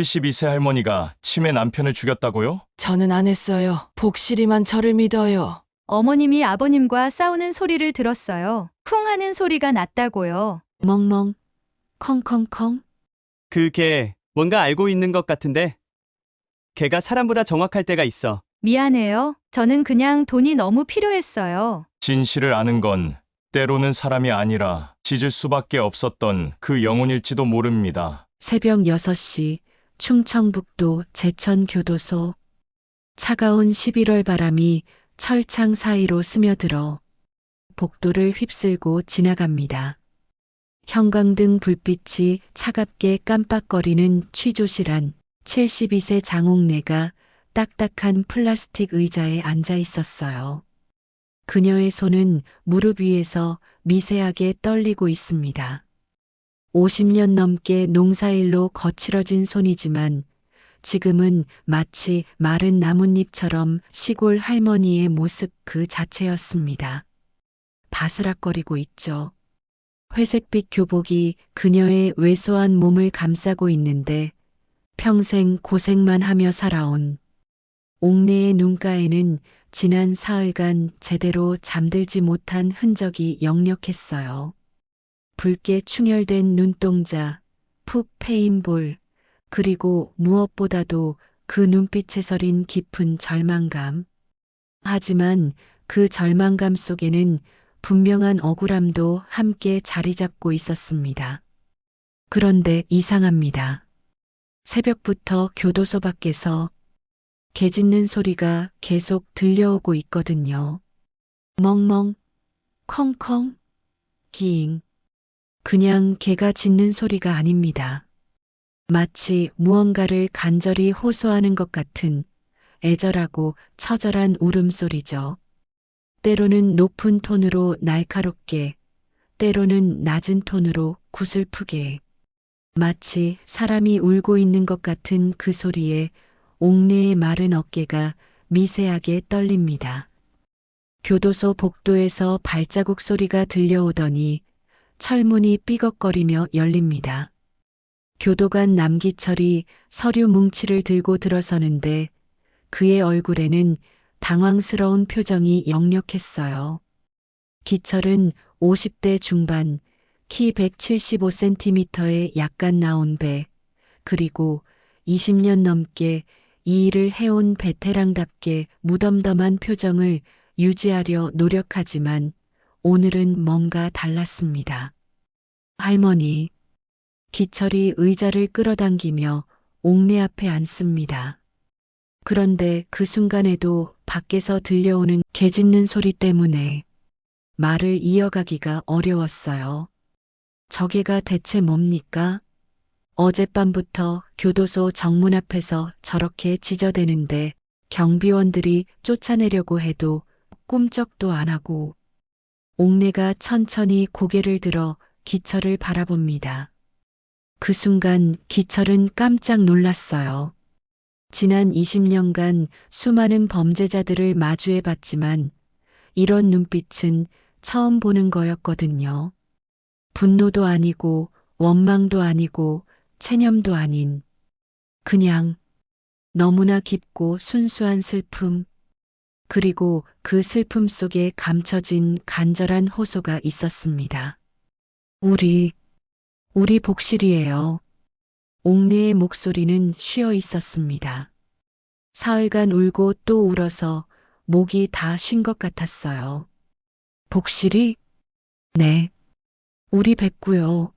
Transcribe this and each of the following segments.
72세 할머니가 치매 남편을 죽였다고요? 저는 안 했어요. 복실이만 저를 믿어요. 어머님이 아버님과 싸우는 소리를 들었어요. 쿵 하는 소리가 났다고요. 멍멍, 컹컹컹. 그 개 뭔가 알고 있는 것 같은데. 걔가 사람보다 정확할 때가 있어. 미안해요. 저는 그냥 돈이 너무 필요했어요. 진실을 아는 건 때로는 사람이 아니라 짖을 수밖에 없었던 그 영혼일지도 모릅니다. 새벽 6시 충청북도 제천교도소. 차가운 11월 바람이 철창 사이로 스며들어 복도를 휩쓸고 지나갑니다. 형광등 불빛이 차갑게 깜빡거리는 취조실안 72세 장옥내가 딱딱한 플라스틱 의자에 앉아 있었어요. 그녀의 손은 무릎 위에서 미세하게 떨리고 있습니다. 50년 넘게 농사일로 거칠어진 손이지만 지금은 마치 마른 나뭇잎처럼 시골 할머니의 모습 그 자체였습니다. 바스락거리고 있죠. 회색빛 교복이 그녀의 왜소한 몸을 감싸고 있는데 평생 고생만 하며 살아온 옥내의 눈가에는 지난 사흘간 제대로 잠들지 못한 흔적이 역력했어요. 붉게 충혈된 눈동자, 푹 패인 볼, 그리고 무엇보다도 그 눈빛에 서린 깊은 절망감. 하지만 그 절망감 속에는 분명한 억울함도 함께 자리 잡고 있었습니다. 그런데 이상합니다. 새벽부터 교도소 밖에서 개 짖는 소리가 계속 들려오고 있거든요. 멍멍, 컹컹, 기잉. 그냥 개가 짖는 소리가 아닙니다. 마치 무언가를 간절히 호소하는 것 같은 애절하고 처절한 울음소리죠. 때로는 높은 톤으로 날카롭게, 때로는 낮은 톤으로 구슬프게. 마치 사람이 울고 있는 것 같은 그 소리에 옥내의 마른 어깨가 미세하게 떨립니다. 교도소 복도에서 발자국 소리가 들려오더니 철문이 삐걱거리며 열립니다. 교도관 남기철이 서류 뭉치를 들고 들어서는데 그의 얼굴에는 당황스러운 표정이 역력했어요. 기철은 50대 중반, 키 175cm의 약간 나온 배, 그리고 20년 넘게 이 일을 해온 베테랑답게 무덤덤한 표정을 유지하려 노력하지만 오늘은 뭔가 달랐습니다. 할머니, 기철이 의자를 끌어당기며 옥내 앞에 앉습니다. 그런데 그 순간에도 밖에서 들려오는 개 짖는 소리 때문에 말을 이어가기가 어려웠어요. 저게가 대체 뭡니까? 어젯밤부터 교도소 정문 앞에서 저렇게 짖어대는데 경비원들이 쫓아내려고 해도 꿈쩍도 안 하고. 옥내가 천천히 고개를 들어 기철을 바라봅니다. 그 순간 기철은 깜짝 놀랐어요. 지난 20년간 수많은 범죄자들을 마주해봤지만 이런 눈빛은 처음 보는 거였거든요. 분노도 아니고 원망도 아니고 체념도 아닌 그냥 너무나 깊고 순수한 슬픔, 그리고 그 슬픔 속에 감춰진 간절한 호소가 있었습니다. 우리 복실이에요. 옥내의 목소리는 쉬어 있었습니다. 사흘간 울고 또 울어서 목이 다 쉰 것 같았어요. 복실이? 네. 우리 뱉고요.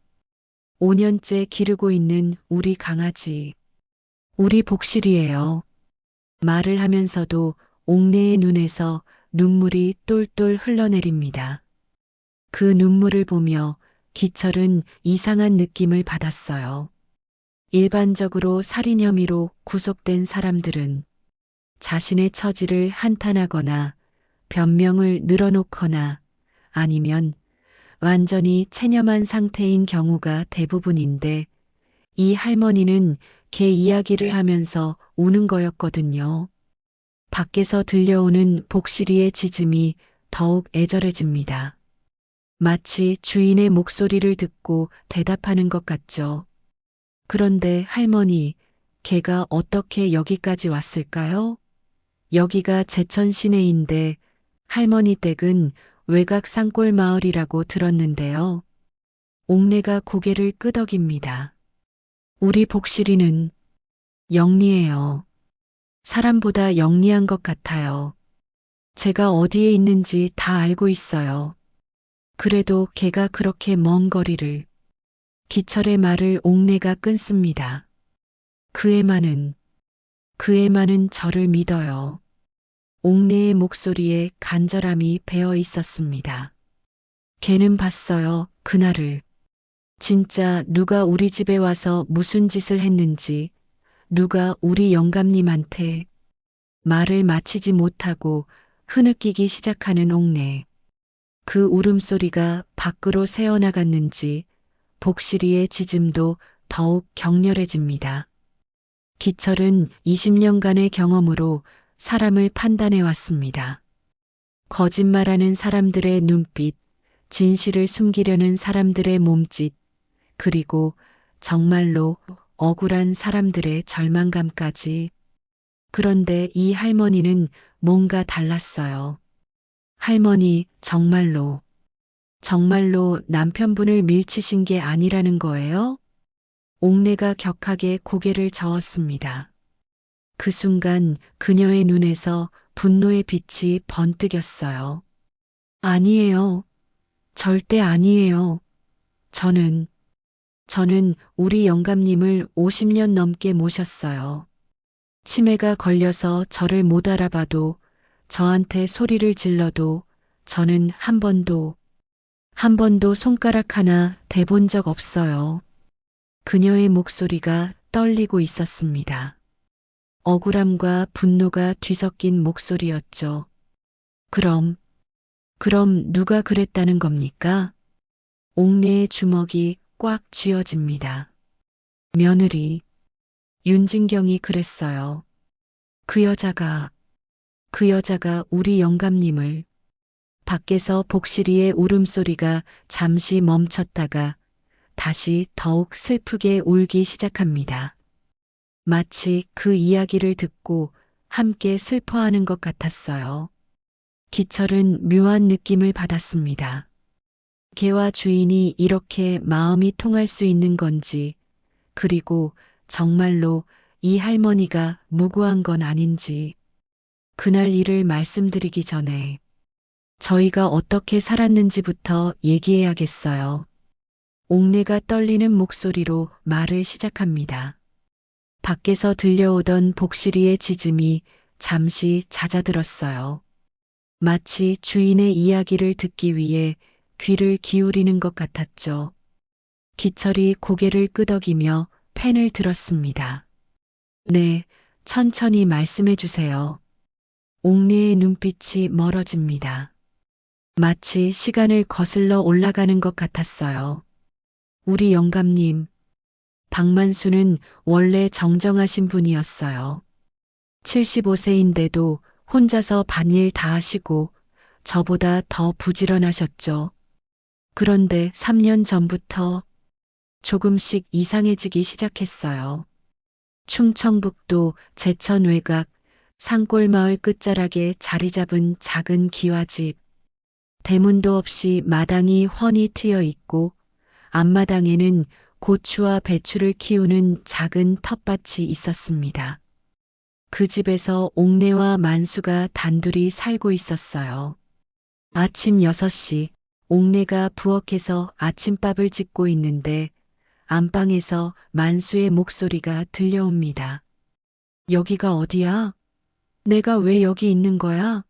5년째 기르고 있는 우리 강아지. 우리 복실이에요. 말을 하면서도 옥내의 눈에서 눈물이 똘똘 흘러내립니다. 그 눈물을 보며 기철은 이상한 느낌을 받았어요. 일반적으로 살인 혐의로 구속된 사람들은 자신의 처지를 한탄하거나 변명을 늘어놓거나 아니면 완전히 체념한 상태인 경우가 대부분인데 이 할머니는 개 이야기를 하면서 우는 거였거든요. 밖에서 들려오는 복실이의 짖음이 더욱 애절해집니다. 마치 주인의 목소리를 듣고 대답하는 것 같죠. 그런데 할머니, 걔가 어떻게 여기까지 왔을까요? 여기가 제천 시내인데 할머니 댁은 외곽 산골 마을이라고 들었는데요. 옥내가 고개를 끄덕입니다. 우리 복실이는 영리해요. 사람보다 영리한 것 같아요. 제가 어디에 있는지 다 알고 있어요. 그래도 걔가 그렇게 먼 거리를. 기철의 말을 옥내가 끊습니다. 그애만은 저를 믿어요. 옥내의 목소리에 간절함이 배어 있었습니다. 걔는 봤어요, 그날을. 진짜 누가 우리 집에 와서 무슨 짓을 했는지, 누가 우리 영감님한테 말을 마치지 못하고 흐느끼기 시작하는 옥내. 그 울음소리가 밖으로 새어나갔는지 복실이의 짖음도 더욱 격렬해집니다. 기철은 20년간의 경험으로 사람을 판단해 왔습니다. 거짓말하는 사람들의 눈빛, 진실을 숨기려는 사람들의 몸짓, 그리고 정말로 억울한 사람들의 절망감까지. 그런데 이 할머니는 뭔가 달랐어요. 할머니, 정말로 남편분을 밀치신 게 아니라는 거예요? 옥내가 격하게 고개를 저었습니다. 그 순간 그녀의 눈에서 분노의 빛이 번뜩였어요. 아니에요. 절대 아니에요. 저는 우리 영감님을 50년 넘게 모셨어요. 치매가 걸려서 저를 못 알아봐도, 저한테 소리를 질러도 저는 한 번도 손가락 하나 대본 적 없어요. 그녀의 목소리가 떨리고 있었습니다. 억울함과 분노가 뒤섞인 목소리였죠. 그럼 누가 그랬다는 겁니까? 옥내의 주먹이 꽉 쥐어집니다. 며느리, 윤진경이 그랬어요. 그 여자가 우리 영감님을. 밖에서 복실이의 울음소리가 잠시 멈췄다가 다시 더욱 슬프게 울기 시작합니다. 마치 그 이야기를 듣고 함께 슬퍼하는 것 같았어요. 기철은 묘한 느낌을 받았습니다. 개와 주인이 이렇게 마음이 통할 수 있는 건지, 그리고 정말로 이 할머니가 무고한 건 아닌지. 그날 일을 말씀드리기 전에 저희가 어떻게 살았는지부터 얘기해야겠어요. 옥내가 떨리는 목소리로 말을 시작합니다. 밖에서 들려오던 복실이의 짖음이 잠시 잦아들었어요. 마치 주인의 이야기를 듣기 위해 귀를 기울이는 것 같았죠. 기철이 고개를 끄덕이며 펜을 들었습니다. 네, 천천히 말씀해 주세요. 옥내의 눈빛이 멀어집니다. 마치 시간을 거슬러 올라가는 것 같았어요. 우리 영감님, 박만수는 원래 정정하신 분이었어요. 75세인데도 혼자서 밭일 다 하시고 저보다 더 부지런하셨죠. 그런데 3년 전부터 조금씩 이상해지기 시작했어요. 충청북도 제천 외곽 산골마을 끝자락에 자리 잡은 작은 기와집. 대문도 없이 마당이 훤히 트여 있고 앞마당에는 고추와 배추를 키우는 작은 텃밭이 있었습니다. 그 집에서 옥내와 만수가 단둘이 살고 있었어요. 아침 6시 옥내가 부엌에서 아침밥을 짓고 있는데 안방에서 만수의 목소리가 들려옵니다. 여기가 어디야? 내가 왜 여기 있는 거야?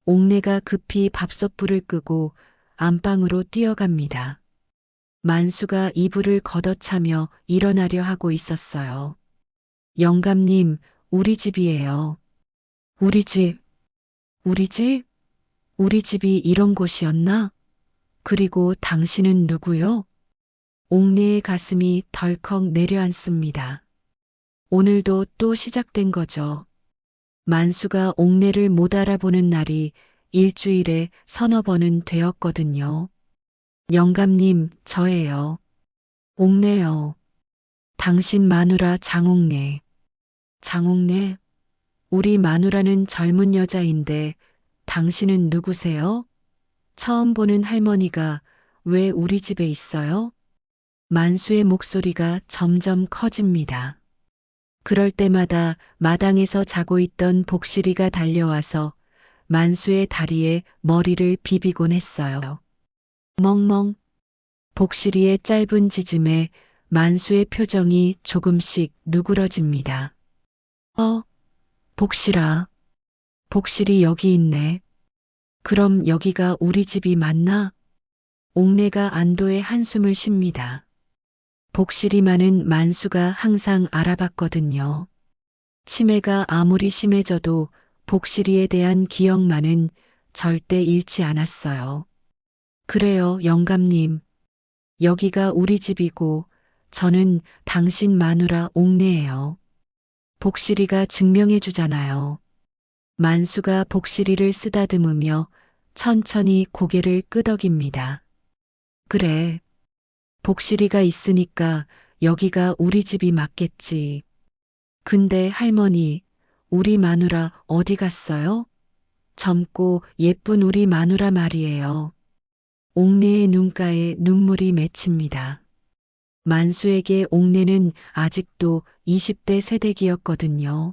옥내가 급히 밥솥불을 끄고 안방으로 뛰어갑니다. 만수가 이불을 걷어차며 일어나려 하고 있었어요. 영감님, 우리 집이에요. 우리 집? 우리 집? 우리 집이 이런 곳이었나? 그리고 당신은 누구요? 옥내의 가슴이 덜컥 내려앉습니다. 오늘도 또 시작된 거죠. 만수가 옥내를 못 알아보는 날이 일주일에 서너 번은 되었거든요. 영감님, 저예요. 옥내요. 당신 마누라 장옥내. 장옥래, 우리 마누라는 젊은 여자인데 당신은 누구세요? 처음 보는 할머니가 왜 우리 집에 있어요? 만수의 목소리가 점점 커집니다. 그럴 때마다 마당에서 자고 있던 복실이가 달려와서 만수의 다리에 머리를 비비곤 했어요. 멍멍. 복실이의 짧은 짖음에 만수의 표정이 조금씩 누그러집니다. 복실아. 복실이 여기 있네. 그럼 여기가 우리 집이 맞나? 옥내가 안도의 한숨을 쉽니다. 복실이만은 만수가 항상 알아봤거든요. 치매가 아무리 심해져도 복실이에 대한 기억만은 절대 잃지 않았어요. 그래요, 영감님. 여기가 우리 집이고 저는 당신 마누라 옥내예요. 복실이가 증명해 주잖아요. 만수가 복실이를 쓰다듬으며 천천히 고개를 끄덕입니다. 그래. 복실이가 있으니까 여기가 우리 집이 맞겠지. 근데 할머니, 우리 마누라 어디 갔어요? 젊고 예쁜 우리 마누라 말이에요. 옥내의 눈가에 눈물이 맺힙니다. 만수에게 옥내는 아직도 20대 새댁이었거든요.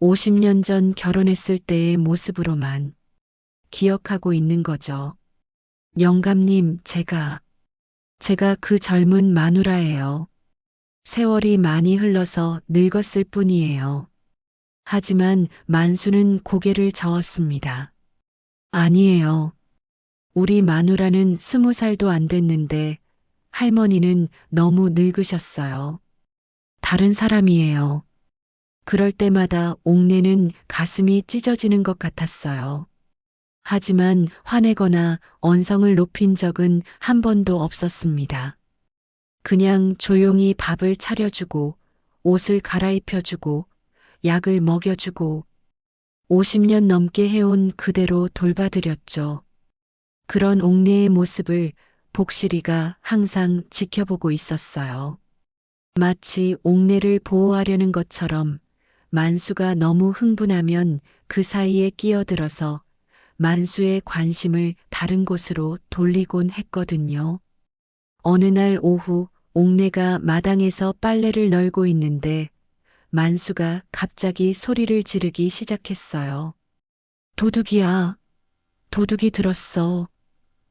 50년 전 결혼했을 때의 모습으로만 기억하고 있는 거죠. 영감님, 제가 그 젊은 마누라예요. 세월이 많이 흘러서 늙었을 뿐이에요. 하지만 만수는 고개를 저었습니다. 아니에요. 우리 마누라는 20살도 안 됐는데 할머니는 너무 늙으셨어요. 다른 사람이에요. 그럴 때마다 옥내는 가슴이 찢어지는 것 같았어요. 하지만 화내거나 언성을 높인 적은 한 번도 없었습니다. 그냥 조용히 밥을 차려주고 옷을 갈아입혀주고 약을 먹여주고 50년 넘게 해온 그대로 돌봐드렸죠. 그런 옥내의 모습을 복실이가 항상 지켜보고 있었어요. 마치 옥내를 보호하려는 것처럼 만수가 너무 흥분하면 그 사이에 끼어들어서 만수의 관심을 다른 곳으로 돌리곤 했거든요. 어느 날 오후 옥내가 마당에서 빨래를 널고 있는데 만수가 갑자기 소리를 지르기 시작했어요. 도둑이야. 도둑이 들었어.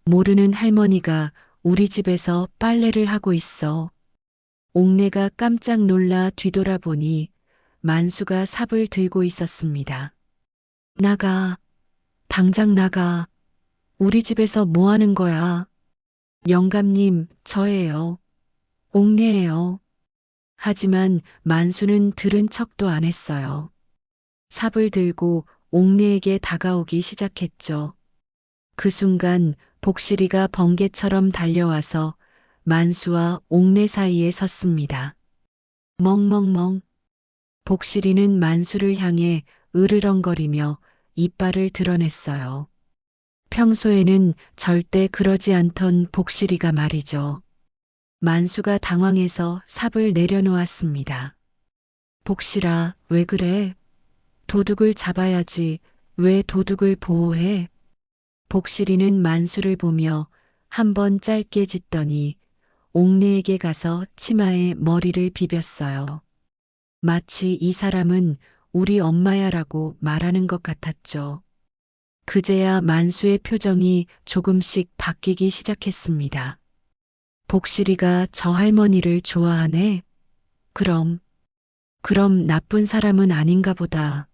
모르는 할머니가 우리 집에서 빨래를 하고 있어. 옥내가 깜짝 놀라 뒤돌아보니 만수가 삽을 들고 있었습니다. 나가. 당장 나가. 우리 집에서 뭐 하는 거야? 영감님, 저예요. 옥내예요. 하지만 만수는 들은 척도 안 했어요. 삽을 들고 옥내에게 다가오기 시작했죠. 그 순간 복실이가 번개처럼 달려와서 만수와 옥내 사이에 섰습니다. 멍멍멍. 복실이는 만수를 향해 으르렁거리며 이빨을 드러냈어요. 평소에는 절대 그러지 않던 복실이가 말이죠. 만수가 당황해서 삽을 내려놓았습니다. 복실아, 왜 그래? 도둑을 잡아야지. 왜 도둑을 보호해? 복실이는 만수를 보며 한번 짧게 짖더니 옥내에게 가서 치마에 머리를 비볐어요. 마치 이 사람은 우리 엄마야라고 말하는 것 같았죠. 그제야 만수의 표정이 조금씩 바뀌기 시작했습니다. 복실이가 저 할머니를 좋아하네? 그럼 나쁜 사람은 아닌가 보다.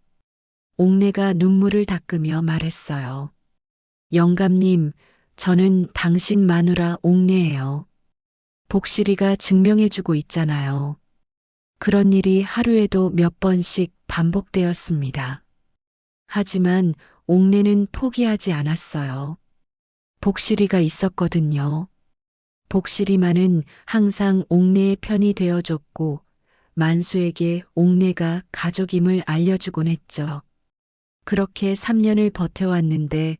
옥내가 눈물을 닦으며 말했어요. 영감님, 저는 당신 마누라 옥내예요. 복실이가 증명해주고 있잖아요. 그런 일이 하루에도 몇 번씩 반복되었습니다. 하지만 옥내는 포기하지 않았어요. 복실이가 있었거든요. 복실이만은 항상 옥내의 편이 되어줬고 만수에게 옥내가 가족임을 알려주곤 했죠. 그렇게 3년을 버텨왔는데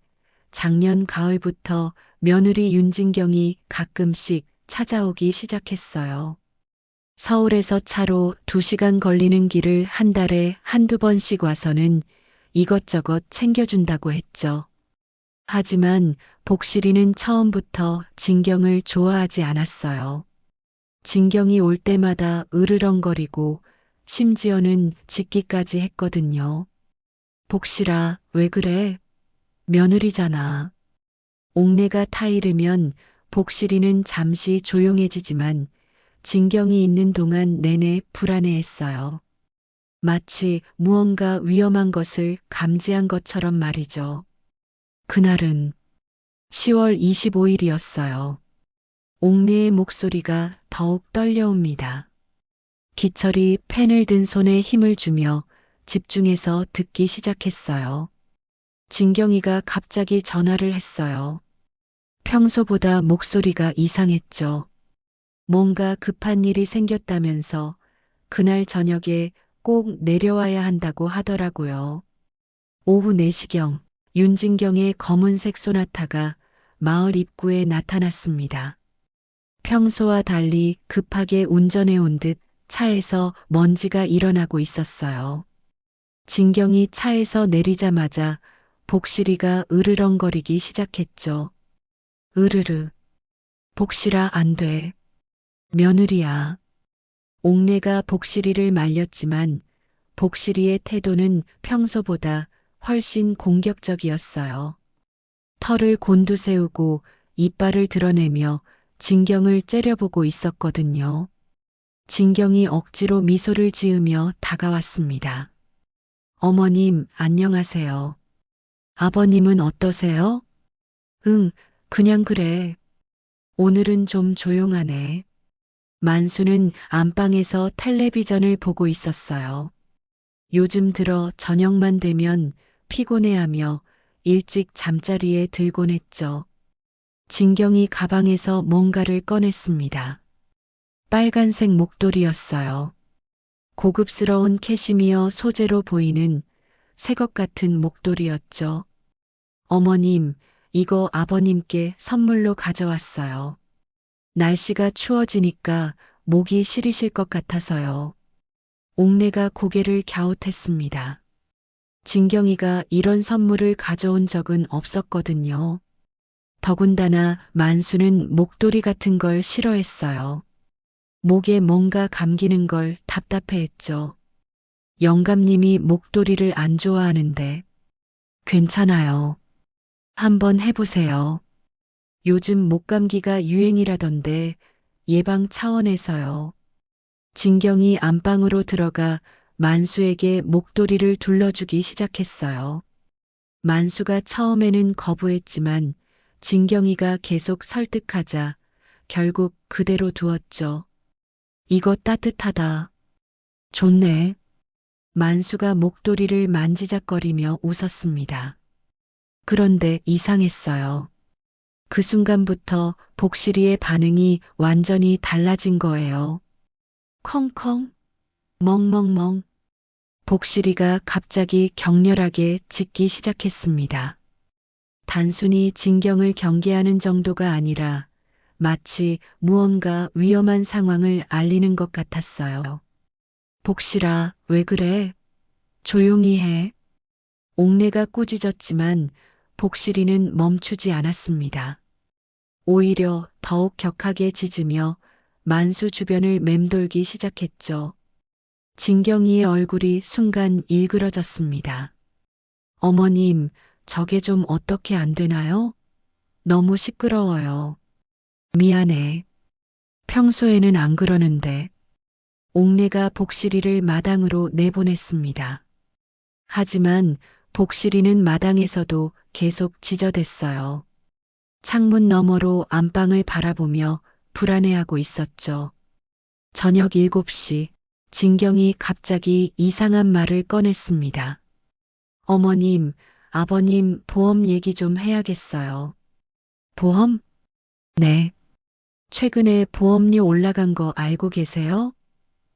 작년 가을부터 며느리 윤진경이 가끔씩 찾아오기 시작했어요. 서울에서 차로 2시간 걸리는 길을 한 달에 한두 번씩 와서는 이것저것 챙겨준다고 했죠. 하지만 복실이는 처음부터 진경을 좋아하지 않았어요. 진경이 올 때마다 으르렁거리고 심지어는 짖기까지 했거든요. 복실아, 왜 그래? 며느리잖아. 옥내가 타이르면 복실이는 잠시 조용해지지만 진경이 있는 동안 내내 불안해했어요. 마치 무언가 위험한 것을 감지한 것처럼 말이죠. 그날은 10월 25일이었어요. 옥내의 목소리가 더욱 떨려옵니다. 기철이 펜을 든 손에 힘을 주며 집중해서 듣기 시작했어요. 진경이가 갑자기 전화를 했어요. 평소보다 목소리가 이상했죠. 뭔가 급한 일이 생겼다면서 그날 저녁에 꼭 내려와야 한다고 하더라고요. 오후 4시경 윤진경의 검은색 소나타가 마을 입구에 나타났습니다. 평소와 달리 급하게 운전해 온 듯 차에서 먼지가 일어나고 있었어요. 진경이 차에서 내리자마자 복실이가 으르렁거리기 시작했죠. 으르르. 복실아, 안 돼. 며느리야. 옥내가 복실이를 말렸지만 복실이의 태도는 평소보다 훨씬 공격적이었어요. 털을 곤두세우고 이빨을 드러내며 진경을 째려보고 있었거든요. 진경이 억지로 미소를 지으며 다가왔습니다. 어머님, 안녕하세요. 아버님은 어떠세요? 응, 그냥 그래. 오늘은 좀 조용하네. 만수는 안방에서 텔레비전을 보고 있었어요. 요즘 들어 저녁만 되면 피곤해하며 일찍 잠자리에 들곤 했죠. 진경이 가방에서 뭔가를 꺼냈습니다. 빨간색 목도리였어요. 고급스러운 캐시미어 소재로 보이는 새것 같은 목도리였죠. 어머님, 이거 아버님께 선물로 가져왔어요. 날씨가 추워지니까 목이 시리실 것 같아서요. 옥내가 고개를 갸웃했습니다. 진경이가 이런 선물을 가져온 적은 없었거든요. 더군다나 만수는 목도리 같은 걸 싫어했어요. 목에 뭔가 감기는 걸 답답해했죠. 영감님이 목도리를 안 좋아하는데. 괜찮아요. 한번 해보세요. 요즘 목감기가 유행이라던데 예방 차원에서요. 진경이 안방으로 들어가 만수에게 목도리를 둘러주기 시작했어요. 만수가 처음에는 거부했지만 진경이가 계속 설득하자 결국 그대로 두었죠. 이거 따뜻하다. 좋네. 만수가 목도리를 만지작거리며 웃었습니다. 그런데 이상했어요. 그 순간부터 복실이의 반응이 완전히 달라진 거예요. 컹컹, 멍멍멍. 복실이가 갑자기 격렬하게 짖기 시작했습니다. 단순히 진경을 경계하는 정도가 아니라 마치 무언가 위험한 상황을 알리는 것 같았어요. 복실아, 왜 그래? 조용히 해. 옥내가 꾸짖었지만 복실이는 멈추지 않았습니다. 오히려 더욱 격하게 짖으며 만수 주변을 맴돌기 시작했죠. 진경이의 얼굴이 순간 일그러졌습니다. 어머님, 저게 좀 어떻게 안 되나요? 너무 시끄러워요. 미안해. 평소에는 안 그러는데. 옥내가 복실이를 마당으로 내보냈습니다. 하지만 복실이는 마당에서도 계속 지저댔어요. 창문 너머로 안방을 바라보며 불안해하고 있었죠. 저녁 7시, 진경이 갑자기 이상한 말을 꺼냈습니다. 어머님, 아버님 보험 얘기 좀 해야겠어요. 보험? 네. 최근에 보험료 올라간 거 알고 계세요?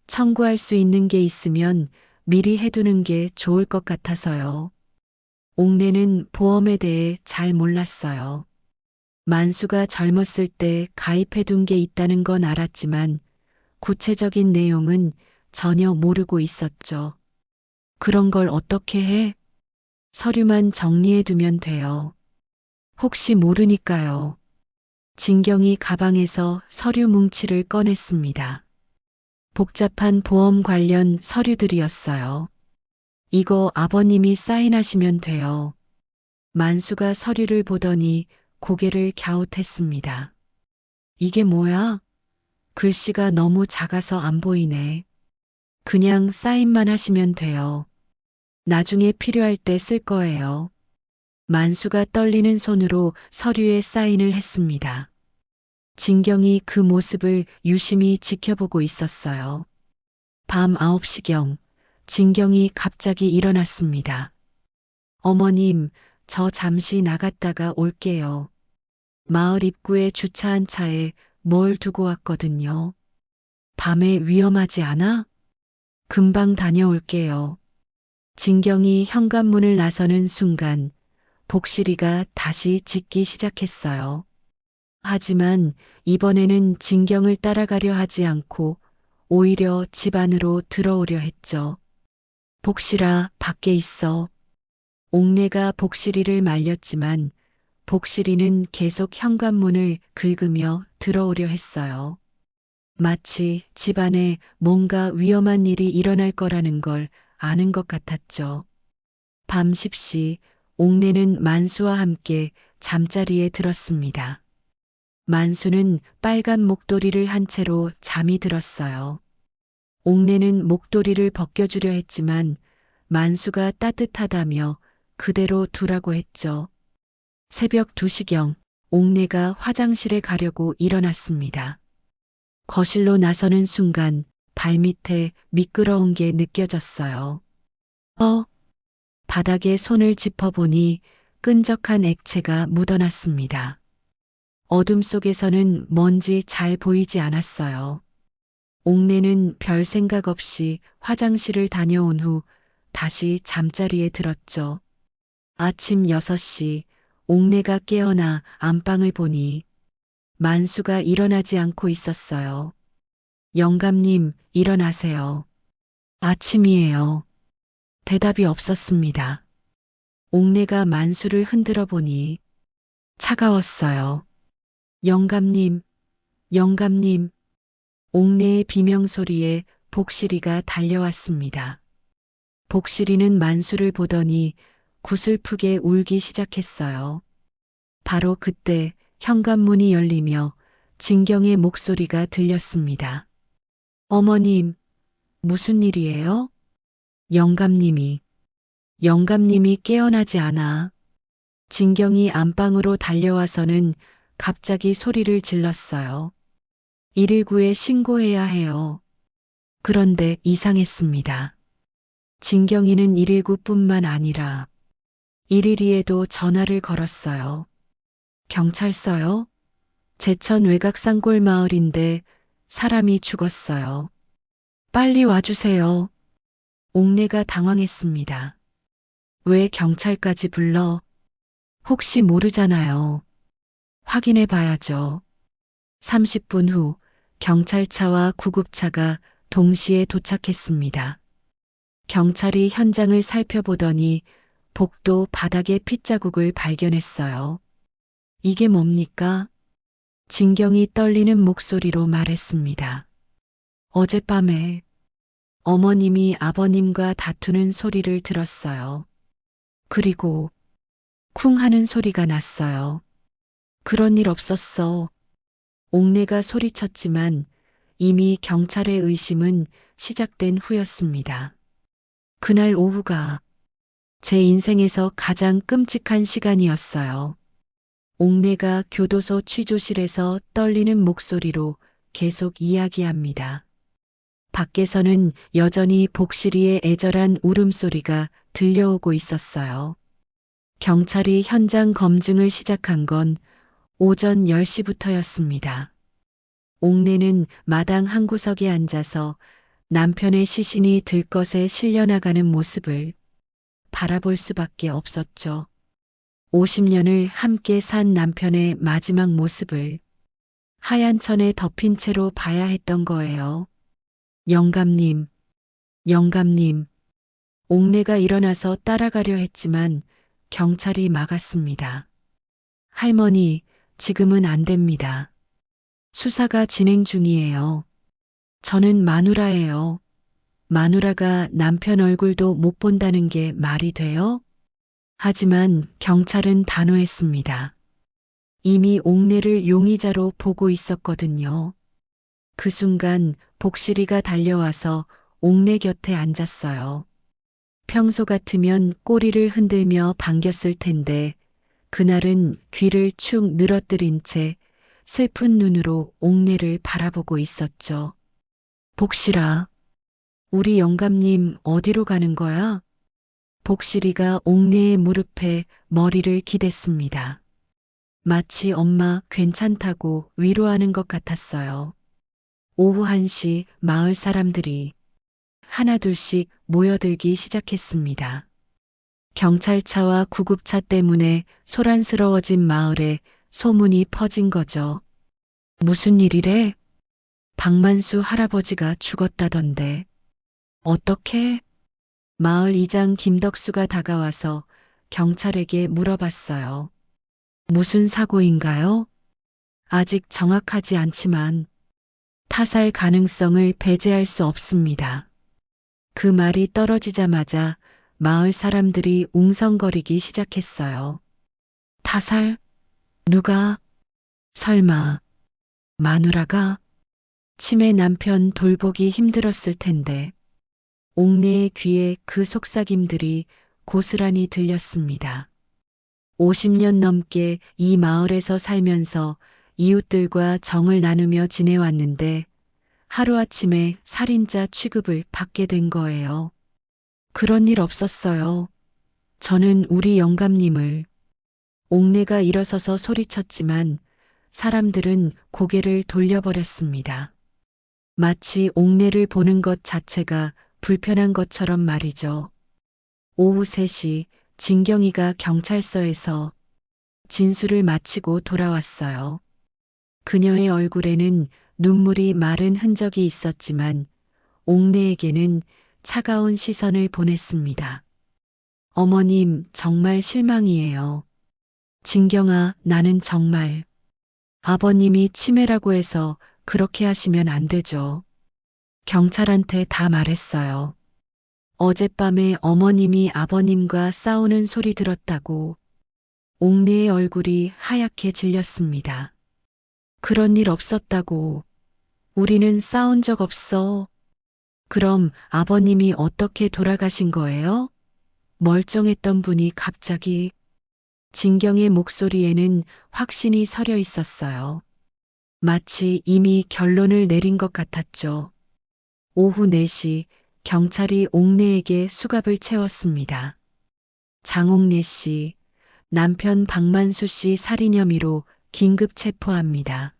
청구할 수 있는 게 있으면 미리 해두는 게 좋을 것 같아서요. 옥내는 보험에 대해 잘 몰랐어요. 만수가 젊었을 때 가입해둔 게 있다는 건 알았지만 구체적인 내용은 전혀 모르고 있었죠. 그런 걸 어떻게 해? 서류만 정리해 두면 돼요. 혹시 모르니까요. 진경이 가방에서 서류 뭉치를 꺼냈습니다. 복잡한 보험 관련 서류들이었어요. 이거 아버님이 사인하시면 돼요. 만수가 서류를 보더니 고개를 갸웃했습니다. 이게 뭐야? 글씨가 너무 작아서 안 보이네. 그냥 사인만 하시면 돼요. 나중에 필요할 때 쓸 거예요. 만수가 떨리는 손으로 서류에 사인을 했습니다. 진경이 그 모습을 유심히 지켜보고 있었어요. 밤 9시경, 진경이 갑자기 일어났습니다. 어머님, 저 잠시 나갔다가 올게요. 마을 입구에 주차한 차에 뭘 두고 왔거든요. 밤에 위험하지 않아? 금방 다녀올게요. 진경이 현관문을 나서는 순간 복실이가 다시 짖기 시작했어요. 하지만 이번에는 진경을 따라가려 하지 않고 오히려 집 안으로 들어오려 했죠. 복실아, 밖에 있어. 옥내가 복실이를 말렸지만 복실이는 계속 현관문을 긁으며 들어오려 했어요. 마치 집 안에 뭔가 위험한 일이 일어날 거라는 걸 아는 것 같았죠. 밤 10시 옥내는 만수와 함께 잠자리에 들었습니다. 만수는 빨간 목도리를 한 채로 잠이 들었어요. 옥내는 목도리를 벗겨주려 했지만 만수가 따뜻하다며 그대로 두라고 했죠. 새벽 2시경 옥내가 화장실에 가려고 일어났습니다. 거실로 나서는 순간 발밑에 미끄러운 게 느껴졌어요. 바닥에 손을 짚어보니 끈적한 액체가 묻어났습니다. 어둠 속에서는 뭔지 잘 보이지 않았어요. 옥내는 별 생각 없이 화장실을 다녀온 후 다시 잠자리에 들었죠. 아침 6시 옥내가 깨어나 안방을 보니 만수가 일어나지 않고 있었어요. 영감님, 일어나세요. 아침이에요. 대답이 없었습니다. 옥내가 만수를 흔들어 보니 차가웠어요. 영감님, 영감님. 옥내의 비명소리에 복실이가 달려왔습니다. 복실이는 만수를 보더니 구슬프게 울기 시작했어요. 바로 그때 현관문이 열리며 진경의 목소리가 들렸습니다. 어머님, 무슨 일이에요? 영감님이 깨어나지 않아. 진경이 안방으로 달려와서는 갑자기 소리를 질렀어요. 119에 신고해야 해요. 그런데 이상했습니다. 진경이는 119뿐만 아니라 112에도 전화를 걸었어요. 경찰서요? 제천 외곽산골 마을인데 사람이 죽었어요. 빨리 와주세요. 옥내가 당황했습니다. 왜 경찰까지 불러? 혹시 모르잖아요. 확인해 봐야죠. 30분 후 경찰차와 구급차가 동시에 도착했습니다. 경찰이 현장을 살펴보더니 복도 바닥에 핏자국을 발견했어요. 이게 뭡니까? 진경이 떨리는 목소리로 말했습니다. 어젯밤에 어머님이 아버님과 다투는 소리를 들었어요. 그리고 쿵 하는 소리가 났어요. 그런 일 없었어. 옥내가 소리쳤지만 이미 경찰의 의심은 시작된 후였습니다. 그날 오후가 제 인생에서 가장 끔찍한 시간이었어요. 옥내가 교도소 취조실에서 떨리는 목소리로 계속 이야기합니다. 밖에서는 여전히 복실이의 애절한 울음소리가 들려오고 있었어요. 경찰이 현장 검증을 시작한 건 오전 10시부터였습니다. 옥내는 마당 한 구석에 앉아서 남편의 시신이 들것에 실려나가는 모습을 바라볼 수밖에 없었죠. 50년을 함께 산 남편의 마지막 모습을 하얀 천에 덮인 채로 봐야 했던 거예요. 영감님, 영감님. 옥내가 일어나서 따라가려 했지만 경찰이 막았습니다. 할머니, 지금은 안 됩니다. 수사가 진행 중이에요. 저는 마누라예요. 마누라가 남편 얼굴도 못 본다는 게 말이 돼요? 하지만 경찰은 단호했습니다. 이미 옥내를 용의자로 보고 있었거든요. 그 순간 복실이가 달려와서 옥내 곁에 앉았어요. 평소 같으면 꼬리를 흔들며 반겼을 텐데 그날은 귀를 축 늘어뜨린 채 슬픈 눈으로 옥내를 바라보고 있었죠. 복실아, 우리 영감님 어디로 가는 거야? 복실이가 옥내의 무릎에 머리를 기댔습니다. 마치 엄마 괜찮다고 위로하는 것 같았어요. 오후 1시 마을 사람들이 하나둘씩 모여들기 시작했습니다. 경찰차와 구급차 때문에 소란스러워진 마을에 소문이 퍼진 거죠. 무슨 일이래? 박만수 할아버지가 죽었다던데. 어떻게? 마을 이장 김덕수가 다가와서 경찰에게 물어봤어요. 무슨 사고인가요? 아직 정확하지 않지만 타살 가능성을 배제할 수 없습니다. 그 말이 떨어지자마자 마을 사람들이 웅성거리기 시작했어요. 타살? 누가? 설마 마누라가? 치매 남편 돌보기 힘들었을 텐데. 옥내의 귀에 그 속삭임들이 고스란히 들렸습니다. 50년 넘게 이 마을에서 살면서 이웃들과 정을 나누며 지내왔는데 하루아침에 살인자 취급을 받게 된 거예요. 그런 일 없었어요. 저는 우리 영감님을. 옥내가 일어서서 소리쳤지만 사람들은 고개를 돌려버렸습니다. 마치 옥내를 보는 것 자체가 불편한 것처럼 말이죠. 오후 3시 진경이가 경찰서에서 진술을 마치고 돌아왔어요. 그녀의 얼굴에는 눈물이 마른 흔적이 있었지만 옥내에게는 차가운 시선을 보냈습니다. 어머님, 정말 실망이에요. 진경아, 나는 정말 아버님이 치매라고 해서 그렇게 하시면 안 되죠. 경찰한테 다 말했어요. 어젯밤에 어머님이 아버님과 싸우는 소리 들었다고. 옥내의 얼굴이 하얗게 질렸습니다. 그런 일 없었다고. 우리는 싸운 적 없어. 그럼 아버님이 어떻게 돌아가신 거예요? 멀쩡했던 분이 갑자기. 진경의 목소리에는 확신이 서려 있었어요. 마치 이미 결론을 내린 것 같았죠. 오후 4시 경찰이 옥내에게 수갑을 채웠습니다. 장옥래 씨, 남편 박만수 씨 살인 혐의로 긴급 체포합니다.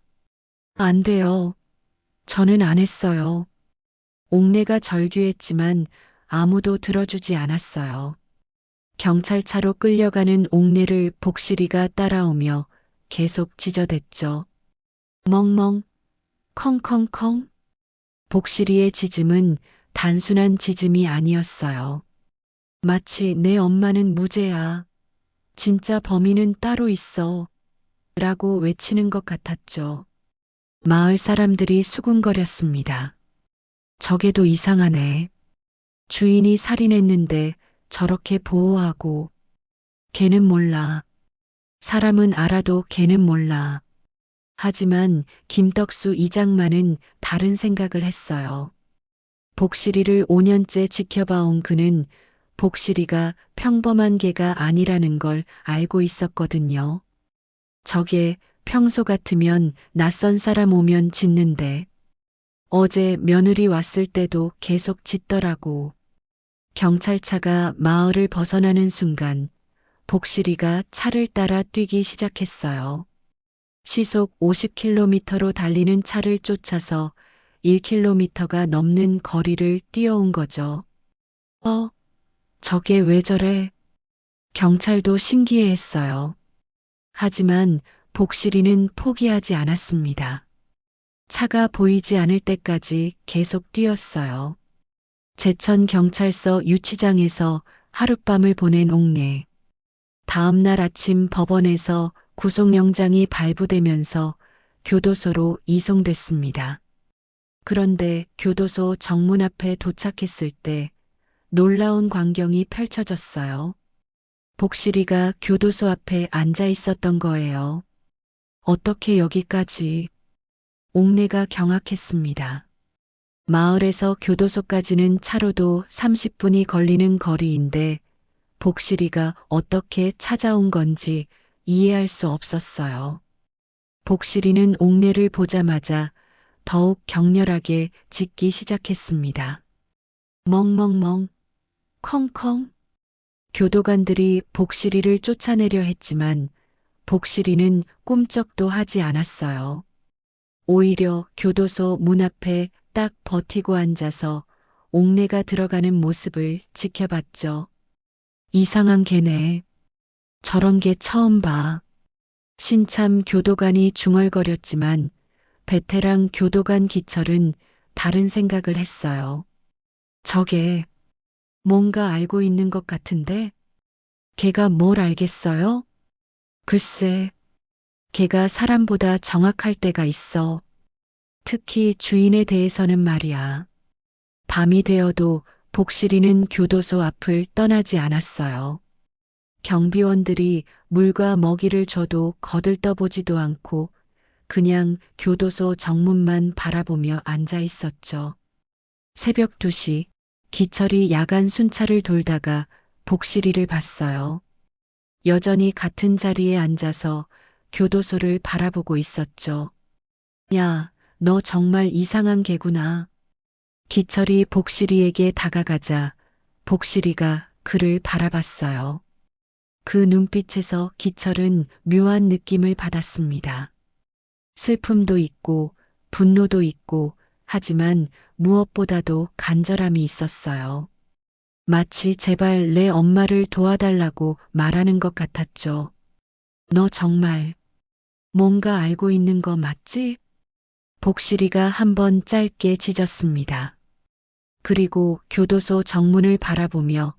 안 돼요. 저는 안 했어요. 옥내가 절규했지만 아무도 들어주지 않았어요. 경찰차로 끌려가는 옥내를 복실이가 따라오며 계속 지저댔죠. 멍멍, 컹컹컹. 복실이의 짖음은 단순한 짖음이 아니었어요. 마치 내 엄마는 무죄야. 진짜 범인은 따로 있어. 라고 외치는 것 같았죠. 마을 사람들이 수군거렸습니다. 저게도 이상하네. 주인이 살인했는데 저렇게 보호하고. 걔는 몰라. 사람은 알아도 걔는 몰라. 하지만 김덕수 이장만은 다른 생각을 했어요. 복실이를 5년째 지켜봐온 그는 복실이가 평범한 개가 아니라는 걸 알고 있었거든요. 저게 평소 같으면 낯선 사람 오면 짖는데 어제 며느리 왔을 때도 계속 짖더라고. 경찰차가 마을을 벗어나는 순간 복실이가 차를 따라 뛰기 시작했어요. 시속 50km로 달리는 차를 쫓아서 1km가 넘는 거리를 뛰어온 거죠. 저게 왜 저래? 경찰도 신기해했어요. 하지만 복실이는 포기하지 않았습니다. 차가 보이지 않을 때까지 계속 뛰었어요. 제천 경찰서 유치장에서 하룻밤을 보낸 옥내. 다음 날 아침 법원에서 구속영장이 발부되면서 교도소로 이송됐습니다. 그런데 교도소 정문 앞에 도착했을 때 놀라운 광경이 펼쳐졌어요. 복실이가 교도소 앞에 앉아 있었던 거예요. 어떻게 여기까지? 옥내가 경악했습니다. 마을에서 교도소까지는 차로도 30분이 걸리는 거리인데 복실이가 어떻게 찾아온 건지 이해할 수 없었어요. 복실이는 옥내를 보자마자 더욱 격렬하게 짖기 시작했습니다. 멍멍멍, 컹컹. 교도관들이 복실이를 쫓아내려 했지만 복실이는 꿈쩍도 하지 않았어요. 오히려 교도소 문 앞에 딱 버티고 앉아서 옥내가 들어가는 모습을 지켜봤죠. 이상한 개네. 저런 개 처음 봐. 신참 교도관이 중얼거렸지만 베테랑 교도관 기철은 다른 생각을 했어요. 저게 뭔가 알고 있는 것 같은데? 걔가 뭘 알겠어요? 글쎄, 걔가 사람보다 정확할 때가 있어. 특히 주인에 대해서는 말이야. 밤이 되어도 복실이는 교도소 앞을 떠나지 않았어요. 경비원들이 물과 먹이를 줘도 거들떠보지도 않고 그냥 교도소 정문만 바라보며 앉아 있었죠. 새벽 2시, 기철이 야간 순찰을 돌다가 복실이를 봤어요. 여전히 같은 자리에 앉아서 교도소를 바라보고 있었죠. 야, 너 정말 이상한 개구나. 기철이 복실이에게 다가가자 복실이가 그를 바라봤어요. 그 눈빛에서 기철은 묘한 느낌을 받았습니다. 슬픔도 있고 분노도 있고 하지만 무엇보다도 간절함이 있었어요. 마치 제발 내 엄마를 도와달라고 말하는 것 같았죠. 너 정말 뭔가 알고 있는 거 맞지? 복실이가 한번 짧게 짖었습니다. 그리고 교도소 정문을 바라보며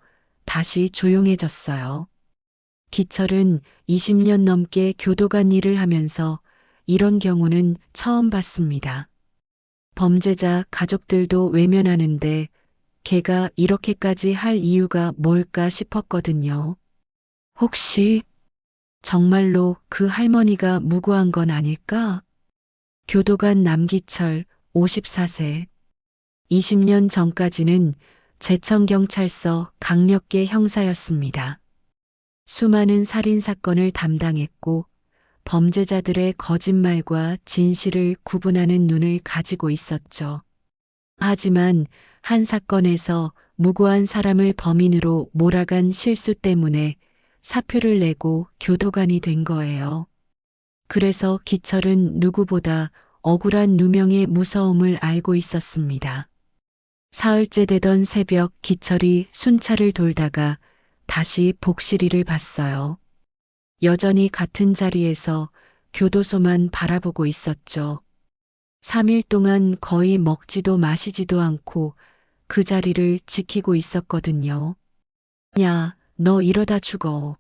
다시 조용해졌어요. 기철은 20년 넘게 교도관 일을 하면서 이런 경우는 처음 봤습니다. 범죄자 가족들도 외면하는데 걔가 이렇게까지 할 이유가 뭘까 싶었거든요. 혹시 정말로 그 할머니가 무고한 건 아닐까? 교도관 남기철 54세. 20년 전까지는 제천경찰서 강력계 형사였습니다. 수많은 살인사건을 담당했고 범죄자들의 거짓말과 진실을 구분하는 눈을 가지고 있었죠. 하지만 한 사건에서 무고한 사람을 범인으로 몰아간 실수 때문에 사표를 내고 교도관이 된 거예요. 그래서 기철은 누구보다 억울한 누명의 무서움을 알고 있었습니다. 사흘째 되던 새벽 기철이 순찰을 돌다가 다시 복실이를 봤어요. 여전히 같은 자리에서 교도소만 바라보고 있었죠. 3일 동안 거의 먹지도 마시지도 않고 그 자리를 지키고 있었거든요. 야, 너 이러다 죽어.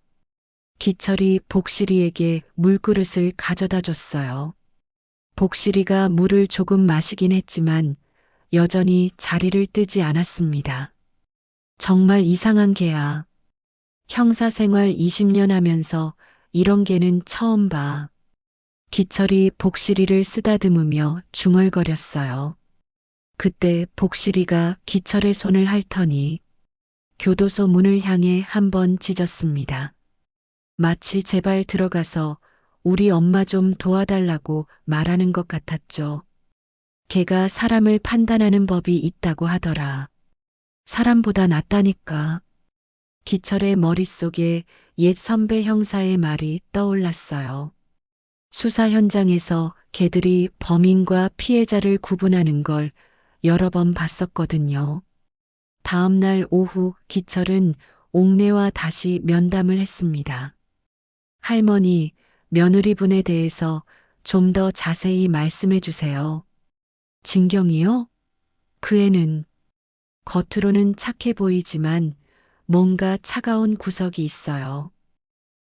기철이 복실이에게 물그릇을 가져다 줬어요. 복실이가 물을 조금 마시긴 했지만 여전히 자리를 뜨지 않았습니다. 정말 이상한 개야. 형사 생활 20년 하면서 이런 개는 처음 봐. 기철이 복실이를 쓰다듬으며 중얼거렸어요. 그때 복실이가 기철의 손을 핥더니 교도소 문을 향해 한번 짖었습니다. 마치 제발 들어가서 우리 엄마 좀 도와달라고 말하는 것 같았죠. 걔가 사람을 판단하는 법이 있다고 하더라. 사람보다 낫다니까. 기철의 머릿속에 옛 선배 형사의 말이 떠올랐어요. 수사 현장에서 걔들이 범인과 피해자를 구분하는 걸 여러 번 봤었거든요. 다음 날 오후 기철은 옥내와 다시 면담을 했습니다. 할머니, 며느리분에 대해서 좀 더 자세히 말씀해 주세요. 진경이요? 그 애는 겉으로는 착해 보이지만 뭔가 차가운 구석이 있어요.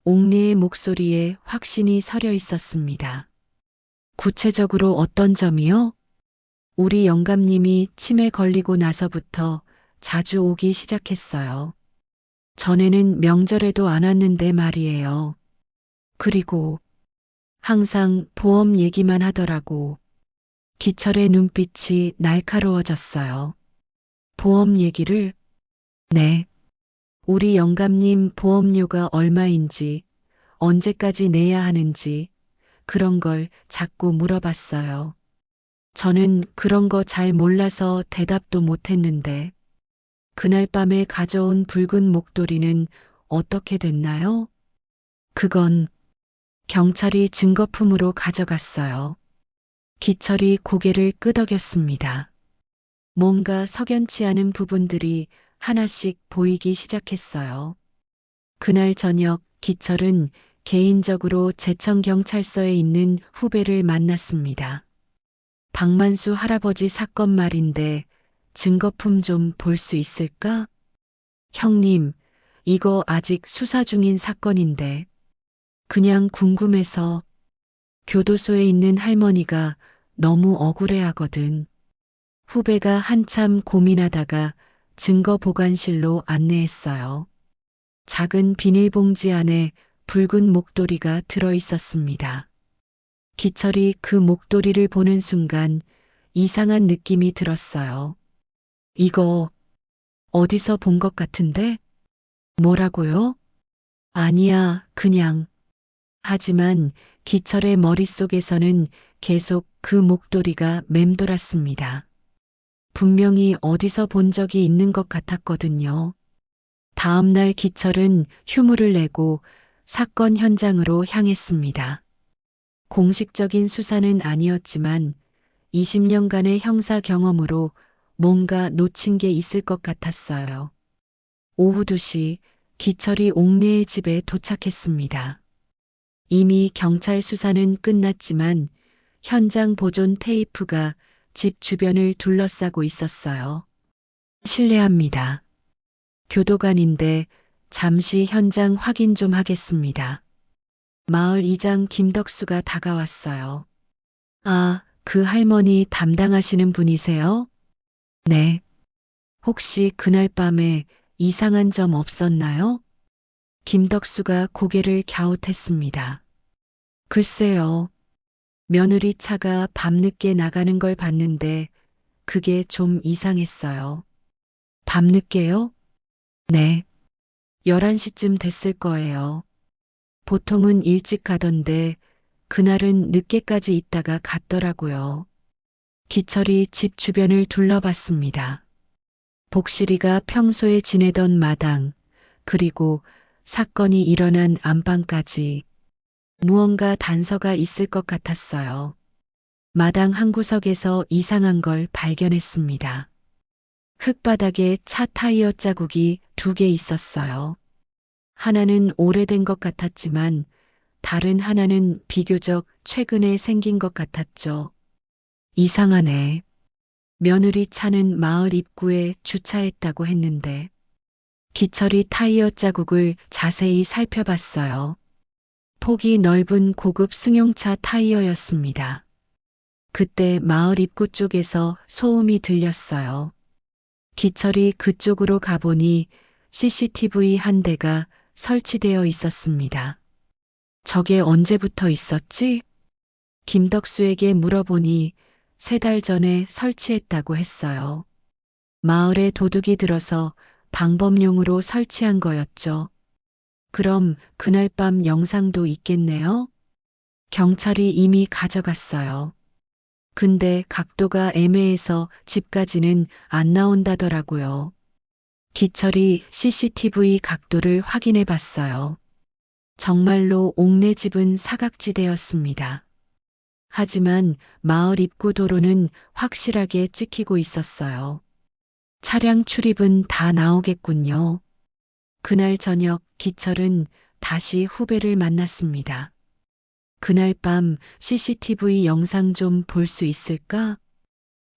옥내의 목소리에 확신이 서려 있었습니다. 구체적으로 어떤 점이요? 우리 영감님이 치매 걸리고 나서부터 자주 오기 시작했어요. 전에는 명절에도 안 왔는데 말이에요. 그리고 항상 보험 얘기만 하더라고. 기철의 눈빛이 날카로워졌어요. 보험 얘기를? 네. 우리 영감님 보험료가 얼마인지, 언제까지 내야 하는지, 그런 걸 자꾸 물어봤어요. 저는 그런 거 잘 몰라서 대답도 못했는데, 그날 밤에 가져온 붉은 목도리는 어떻게 됐나요? 그건 경찰이 증거품으로 가져갔어요. 기철이 고개를 끄덕였습니다. 뭔가 석연치 않은 부분들이 하나씩 보이기 시작했어요. 그날 저녁 기철은 개인적으로 제천경찰서에 있는 후배를 만났습니다. 박만수 할아버지 사건 말인데 증거품 좀 볼 수 있을까? 형님, 이거 아직 수사 중인 사건인데 그냥 궁금해서. 교도소에 있는 할머니가 너무 억울해하거든. 후배가 한참 고민하다가 증거보관실로 안내했어요. 작은 비닐봉지 안에 붉은 목도리가 들어 있었습니다. 기철이 그 목도리를 보는 순간 이상한 느낌이 들었어요. 이거 어디서 본 것 같은데? 뭐라고요? 아니야, 그냥. 하지만 기철의 머릿속에서는 계속 그 목도리가 맴돌았습니다. 분명히 어디서 본 적이 있는 것 같았거든요. 다음 날 기철은 휴무를 내고 사건 현장으로 향했습니다. 공식적인 수사는 아니었지만 20년간의 형사 경험으로 뭔가 놓친 게 있을 것 같았어요. 오후 2시 기철이 옥내의 집에 도착했습니다. 이미 경찰 수사는 끝났지만 현장 보존 테이프가 집 주변을 둘러싸고 있었어요. 실례합니다. 교도관인데 잠시 현장 확인 좀 하겠습니다. 마을 이장 김덕수가 다가왔어요. 아, 그 할머니 담당하시는 분이세요? 네. 혹시 그날 밤에 이상한 점 없었나요? 김덕수가 고개를 갸웃했습니다. 글쎄요. 며느리 차가 밤늦게 나가는 걸 봤는데 그게 좀 이상했어요. 밤늦게요? 네. 11시쯤 됐을 거예요. 보통은 일찍 가던데 그날은 늦게까지 있다가 갔더라고요. 기철이 집 주변을 둘러봤습니다. 복실이가 평소에 지내던 마당, 그리고 사건이 일어난 안방까지 무언가 단서가 있을 것 같았어요. 마당 한 구석에서 이상한 걸 발견했습니다. 흙바닥에 차 타이어 자국이 2개 있었어요. 하나는 오래된 것 같았지만 다른 하나는 비교적 최근에 생긴 것 같았죠. 이상하네. 며느리 차는 마을 입구에 주차했다고 했는데 기철이 타이어 자국을 자세히 살펴봤어요. 폭이 넓은 고급 승용차 타이어였습니다. 그때 마을 입구 쪽에서 소음이 들렸어요. 기철이 그쪽으로 가보니 CCTV 한 대가 설치되어 있었습니다. 저게 언제부터 있었지? 김덕수에게 물어보니 3달 전에 설치했다고 했어요. 마을에 도둑이 들어서 방범용으로 설치한 거였죠. 그럼 그날 밤 영상도 있겠네요? 경찰이 이미 가져갔어요. 근데 각도가 애매해서 집까지는 안 나온다더라고요. 기철이 CCTV 각도를 확인해 봤어요. 정말로 옥내 집은 사각지대였습니다. 하지만 마을 입구 도로는 확실하게 찍히고 있었어요. 차량 출입은 다 나오겠군요. 그날 저녁 기철은 다시 후배를 만났습니다. 그날 밤 CCTV 영상 좀 볼 수 있을까?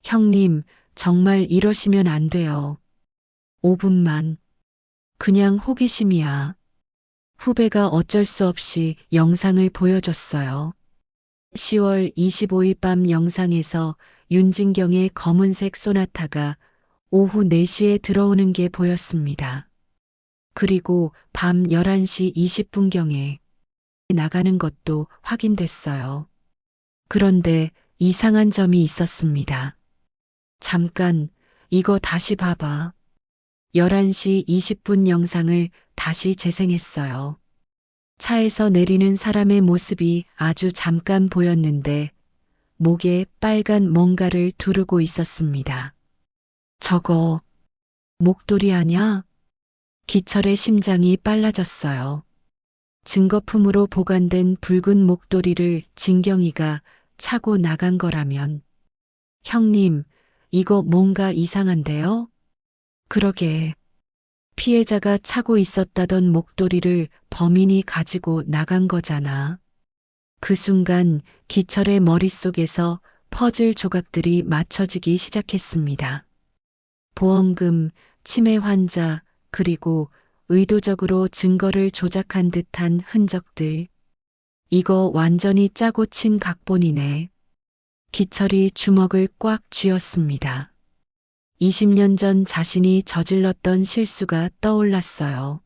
형님, 정말 이러시면 안 돼요. 5분만. 그냥 호기심이야. 후배가 어쩔 수 없이 영상을 보여줬어요. 10월 25일 밤 영상에서 윤진경의 검은색 소나타가 오후 4시에 들어오는 게 보였습니다. 그리고 밤 11시 20분경에 나가는 것도 확인됐어요. 그런데 이상한 점이 있었습니다. 잠깐, 이거 다시 봐봐. 11시 20분 영상을 다시 재생했어요. 차에서 내리는 사람의 모습이 아주 잠깐 보였는데 목에 빨간 뭔가를 두르고 있었습니다. 저거 목도리 아냐? 기철의 심장이 빨라졌어요. 증거품으로 보관된 붉은 목도리를 진경이가 차고 나간 거라면. 형님, 이거 뭔가 이상한데요? 그러게. 피해자가 차고 있었다던 목도리를 범인이 가지고 나간 거잖아. 그 순간 기철의 머릿속에서 퍼즐 조각들이 맞춰지기 시작했습니다. 보험금, 치매 환자, 그리고 의도적으로 증거를 조작한 듯한 흔적들. 이거 완전히 짜고 친 각본이네. 기철이 주먹을 꽉 쥐었습니다. 20년 전 자신이 저질렀던 실수가 떠올랐어요.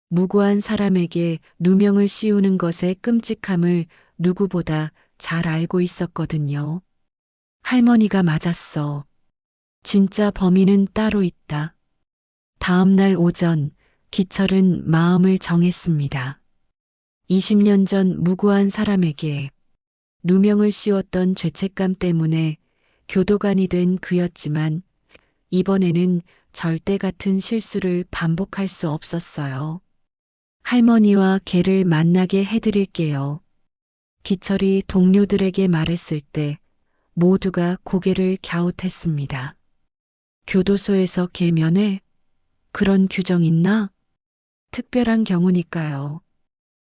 무고한 사람에게 누명을 씌우는 것의 끔찍함을 누구보다 잘 알고 있었거든요. 할머니가 맞았어. 진짜 범인은 따로 있다. 다음 날 오전, 기철은 마음을 정했습니다. 20년 전 무고한 사람에게 누명을 씌웠던 죄책감 때문에 교도관이 된 그였지만 이번에는 절대 같은 실수를 반복할 수 없었어요. 할머니와 걔를 만나게 해드릴게요. 기철이 동료들에게 말했을 때 모두가 고개를 갸웃했습니다. 교도소에서 걔 면회? 그런 규정 있나? 특별한 경우니까요.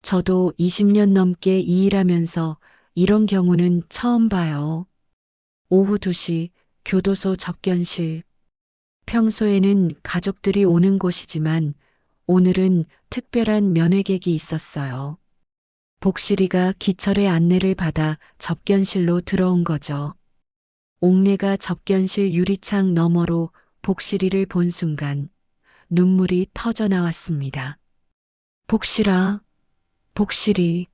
저도 20년 넘게 이 일하면서 이런 경우는 처음 봐요. 오후 2시 교도소 접견실. 평소에는 가족들이 오는 곳이지만 오늘은 특별한 면회객이 있었어요. 복실이가 기철의 안내를 받아 접견실로 들어온 거죠. 옥내가 접견실 유리창 너머로 복실이를 본 순간 눈물이 터져 나왔습니다. 복실아, 복실이.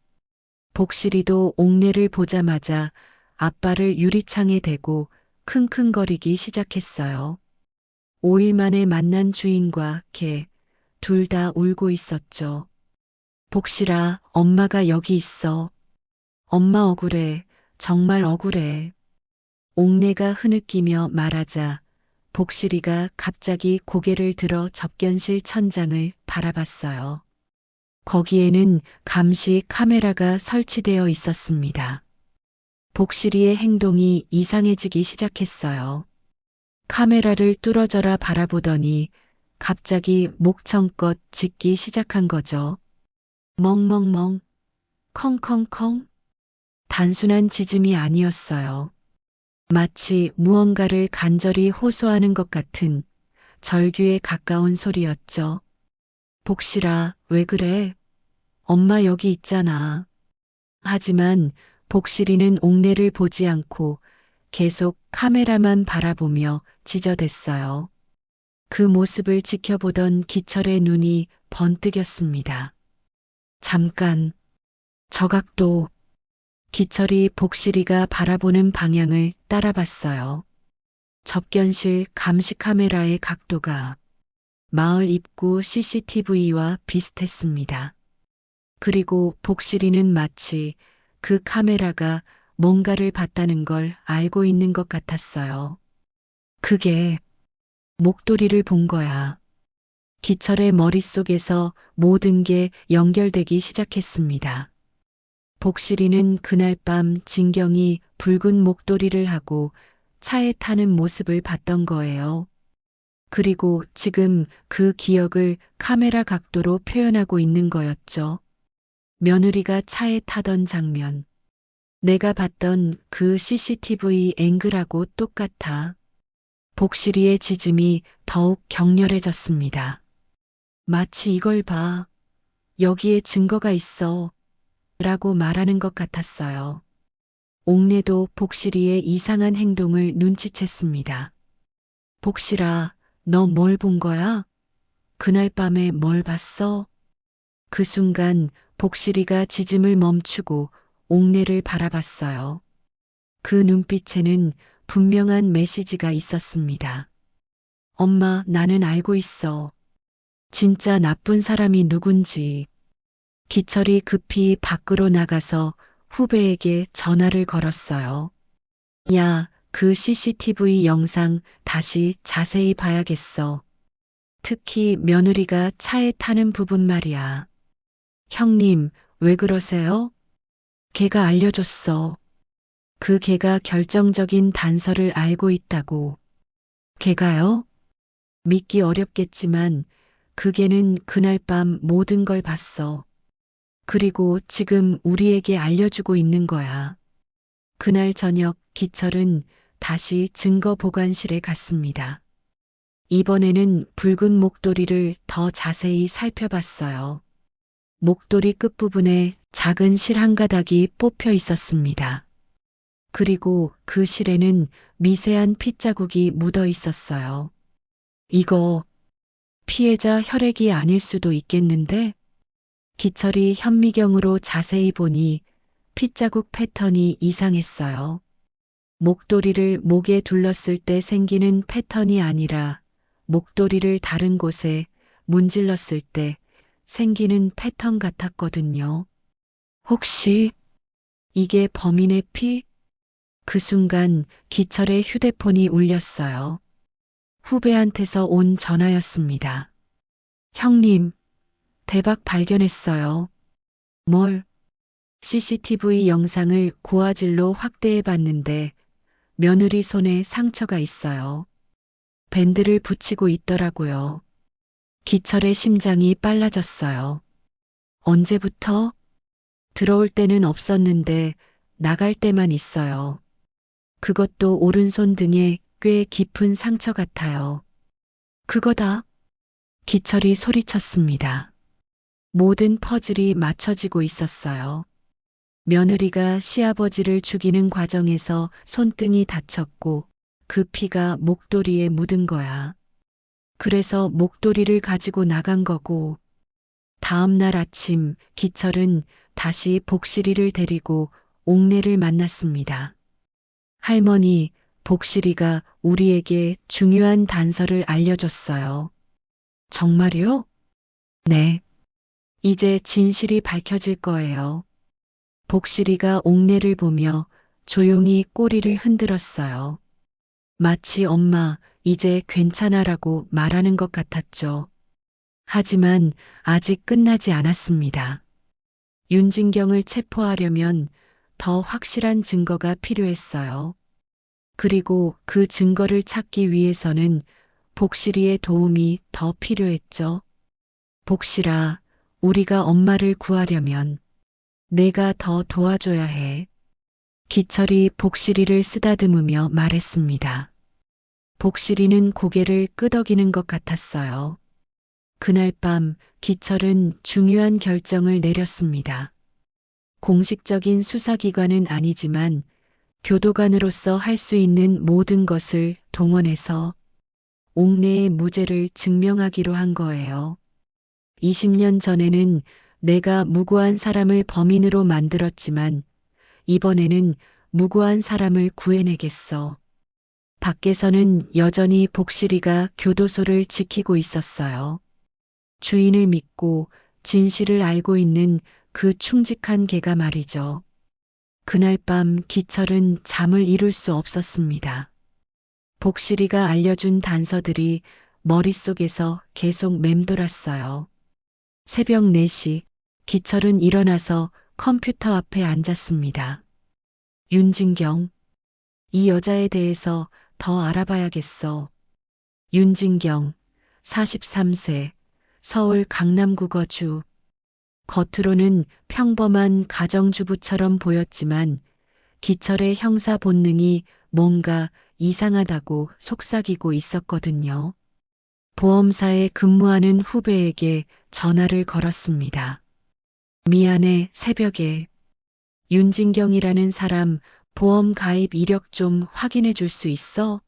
복실이도 옥내를 보자마자 아빠를 유리창에 대고 킁킁거리기 시작했어요. 5일 만에 만난 주인과 걔, 둘 다 울고 있었죠. 복실아, 엄마가 여기 있어. 엄마 억울해. 정말 억울해. 옥내가 흐느끼며 말하자 복실이가 갑자기 고개를 들어 접견실 천장을 바라봤어요. 거기에는 감시 카메라가 설치되어 있었습니다. 복실이의 행동이 이상해지기 시작했어요. 카메라를 뚫어져라 바라보더니 갑자기 목청껏 짖기 시작한 거죠. 멍멍멍, 컹컹컹. 단순한 짖음이 아니었어요. 마치 무언가를 간절히 호소하는 것 같은 절규에 가까운 소리였죠. 복실아, 왜 그래? 엄마 여기 있잖아. 하지만 복실이는 옥내를 보지 않고 계속 카메라만 바라보며 지저댔어요. 그 모습을 지켜보던 기철의 눈이 번뜩였습니다. 잠깐, 저 각도. 기철이 복실이가 바라보는 방향을 따라봤어요. 접견실 감시 카메라의 각도가 마을 입구 CCTV와 비슷했습니다. 그리고 복실이는 마치 그 카메라가 뭔가를 봤다는 걸 알고 있는 것 같았어요. 그게 목도리를 본 거야. 기철의 머릿속에서 모든 게 연결되기 시작했습니다. 복실이는 그날 밤 진경이 붉은 목도리를 하고 차에 타는 모습을 봤던 거예요. 그리고 지금 그 기억을 카메라 각도로 표현하고 있는 거였죠. 며느리가 차에 타던 장면. 내가 봤던 그 CCTV 앵글하고 똑같아. 복실이의 짖음이 더욱 격렬해졌습니다. 마치 이걸 봐. 여기에 증거가 있어. 라고 말하는 것 같았어요. 옥내도 복실이의 이상한 행동을 눈치챘습니다. 복실아, 너 뭘 본 거야? 그날 밤에 뭘 봤어? 그 순간 복실이가 짖음을 멈추고 옥내를 바라봤어요. 그 눈빛에는 분명한 메시지가 있었습니다. 엄마, 나는 알고 있어. 진짜 나쁜 사람이 누군지. 기철이 급히 밖으로 나가서 후배에게 전화를 걸었어요. 야, 그 CCTV 영상 다시 자세히 봐야겠어. 특히 며느리가 차에 타는 부분 말이야. 형님, 왜 그러세요? 걔가 알려줬어. 그 걔가 결정적인 단서를 알고 있다고. 걔가요? 믿기 어렵겠지만 그 걔는 그날 밤 모든 걸 봤어. 그리고 지금 우리에게 알려주고 있는 거야. 그날 저녁 기철은 다시 증거 보관실에 갔습니다. 이번에는 붉은 목도리를 더 자세히 살펴봤어요. 목도리 끝부분에 작은 실 한 가닥이 뽑혀 있었습니다. 그리고 그 실에는 미세한 핏자국이 묻어 있었어요. 이거 피해자 혈액이 아닐 수도 있겠는데? 기철이 현미경으로 자세히 보니 핏자국 패턴이 이상했어요. 목도리를 목에 둘렀을 때 생기는 패턴이 아니라 목도리를 다른 곳에 문질렀을 때 생기는 패턴 같았거든요. 혹시 이게 범인의 피? 그 순간 기철의 휴대폰이 울렸어요. 후배한테서 온 전화였습니다. 형님, 대박 발견했어요. 뭘? CCTV 영상을 고화질로 확대해 봤는데 며느리 손에 상처가 있어요. 밴드를 붙이고 있더라고요. 기철의 심장이 빨라졌어요. 언제부터? 들어올 때는 없었는데 나갈 때만 있어요. 그것도 오른손 등에 꽤 깊은 상처 같아요. 그거다. 기철이 소리쳤습니다. 모든 퍼즐이 맞춰지고 있었어요. 며느리가 시아버지를 죽이는 과정에서 손등이 다쳤고 그 피가 목도리에 묻은 거야. 그래서 목도리를 가지고 나간 거고, 다음 날 아침 기철은 다시 복실이를 데리고 옥내를 만났습니다. 할머니, 복실이가 우리에게 중요한 단서를 알려줬어요. 정말요? 네. 이제 진실이 밝혀질 거예요. 복실이가 옥내를 보며 조용히 꼬리를 흔들었어요. 마치 엄마, 이제 괜찮아라고 말하는 것 같았죠. 하지만 아직 끝나지 않았습니다. 윤진경을 체포하려면 더 확실한 증거가 필요했어요. 그리고 그 증거를 찾기 위해서는 복실이의 도움이 더 필요했죠. 복실아, 우리가 엄마를 구하려면 내가 더 도와줘야 해. 기철이 복실이를 쓰다듬으며 말했습니다. 복실이는 고개를 끄덕이는 것 같았어요. 그날 밤 기철은 중요한 결정을 내렸습니다. 공식적인 수사기관은 아니지만 교도관으로서 할 수 있는 모든 것을 동원해서 옥내의 무죄를 증명하기로 한 거예요. 20년 전에는 내가 무고한 사람을 범인으로 만들었지만 이번에는 무고한 사람을 구해내겠어. 밖에서는 여전히 복실이가 교도소를 지키고 있었어요. 주인을 믿고 진실을 알고 있는 그 충직한 개가 말이죠. 그날 밤 기철은 잠을 이룰 수 없었습니다. 복실이가 알려준 단서들이 머릿속에서 계속 맴돌았어요. 새벽 4시 기철은 일어나서 컴퓨터 앞에 앉았습니다. 윤진경, 이 여자에 대해서 더 알아봐야겠어. 윤진경, 43세, 서울 강남구 거주. 겉으로는 평범한 가정주부처럼 보였지만 기철의 형사 본능이 뭔가 이상하다고 속삭이고 있었거든요. 보험사에 근무하는 후배에게 전화를 걸었습니다. 미안해, 새벽에. 윤진경이라는 사람 보험 가입 이력 좀 확인해 줄 수 있어?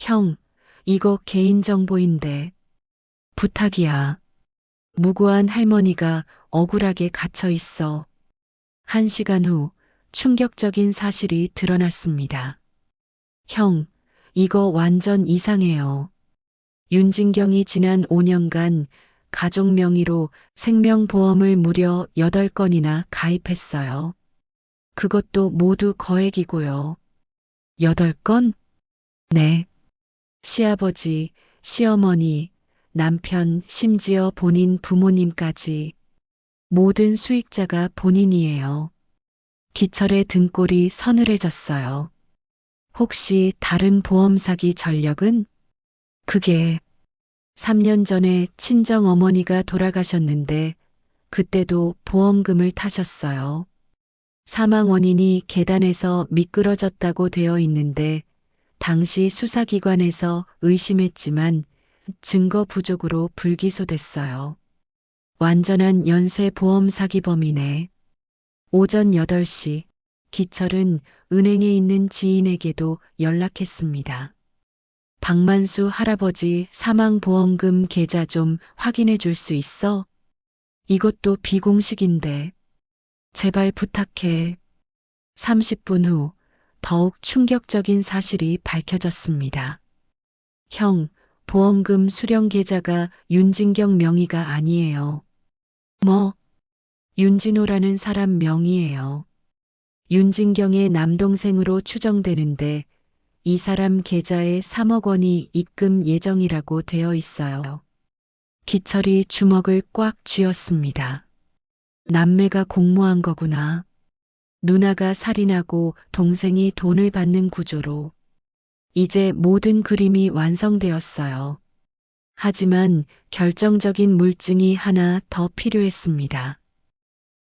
형, 이거 개인정보인데. 부탁이야. 무고한 할머니가 억울하게 갇혀 있어. 1시간 후 충격적인 사실이 드러났습니다. 형, 이거 완전 이상해요. 윤진경이 지난 5년간 가족 명의로 생명보험을 무려 8건이나 가입했어요. 그것도 모두 거액이고요. 8건? 네. 시아버지, 시어머니, 남편, 심지어 본인 부모님까지 모든 수익자가 본인이에요. 기철의 등골이 서늘해졌어요. 혹시 다른 보험 사기 전력은? 그게 3년 전에 친정 어머니가 돌아가셨는데 그때도 보험금을 타셨어요. 사망 원인이 계단에서 미끄러졌다고 되어 있는데 당시 수사기관에서 의심했지만 증거 부족으로 불기소됐어요. 완전한 연쇄 보험 사기범이네. 오전 8시 기철은 은행에 있는 지인에게도 연락했습니다. 박만수 할아버지 사망보험금 계좌 좀 확인해 줄 수 있어? 이것도 비공식인데. 제발 부탁해. 30분 후 더욱 충격적인 사실이 밝혀졌습니다. 형, 보험금 수령 계좌가 윤진경 명의가 아니에요. 뭐? 윤진호라는 사람 명의예요. 윤진경의 남동생으로 추정되는데 이 사람 계좌에 3억 원이 입금 예정이라고 되어 있어요. 기철이 주먹을 꽉 쥐었습니다. 남매가 공모한 거구나. 누나가 살인하고 동생이 돈을 받는 구조로. 이제 모든 그림이 완성되었어요. 하지만 결정적인 물증이 하나 더 필요했습니다.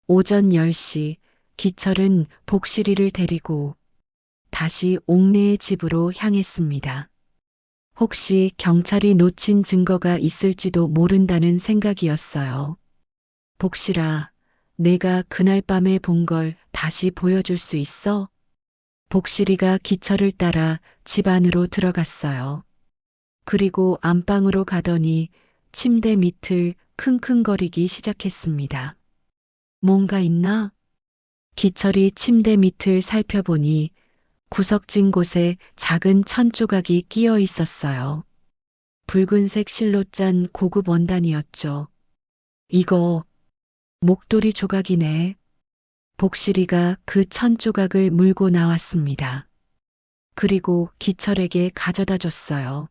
오전 10시 기철은 복실이를 데리고 다시 옥내의 집으로 향했습니다. 혹시 경찰이 놓친 증거가 있을지도 모른다는 생각이었어요. 복실아, 내가 그날 밤에 본 걸 다시 보여줄 수 있어? 복실이가 기철을 따라 집 안으로 들어갔어요. 그리고 안방으로 가더니 침대 밑을 킁킁거리기 시작했습니다. 뭔가 있나? 기철이 침대 밑을 살펴보니 구석진 곳에 작은 천 조각이 끼어 있었어요. 붉은색 실로 짠 고급 원단이었죠. 이거 목도리 조각이네. 복실이가 그 천 조각을 물고 나왔습니다. 그리고 기철에게 가져다 줬어요.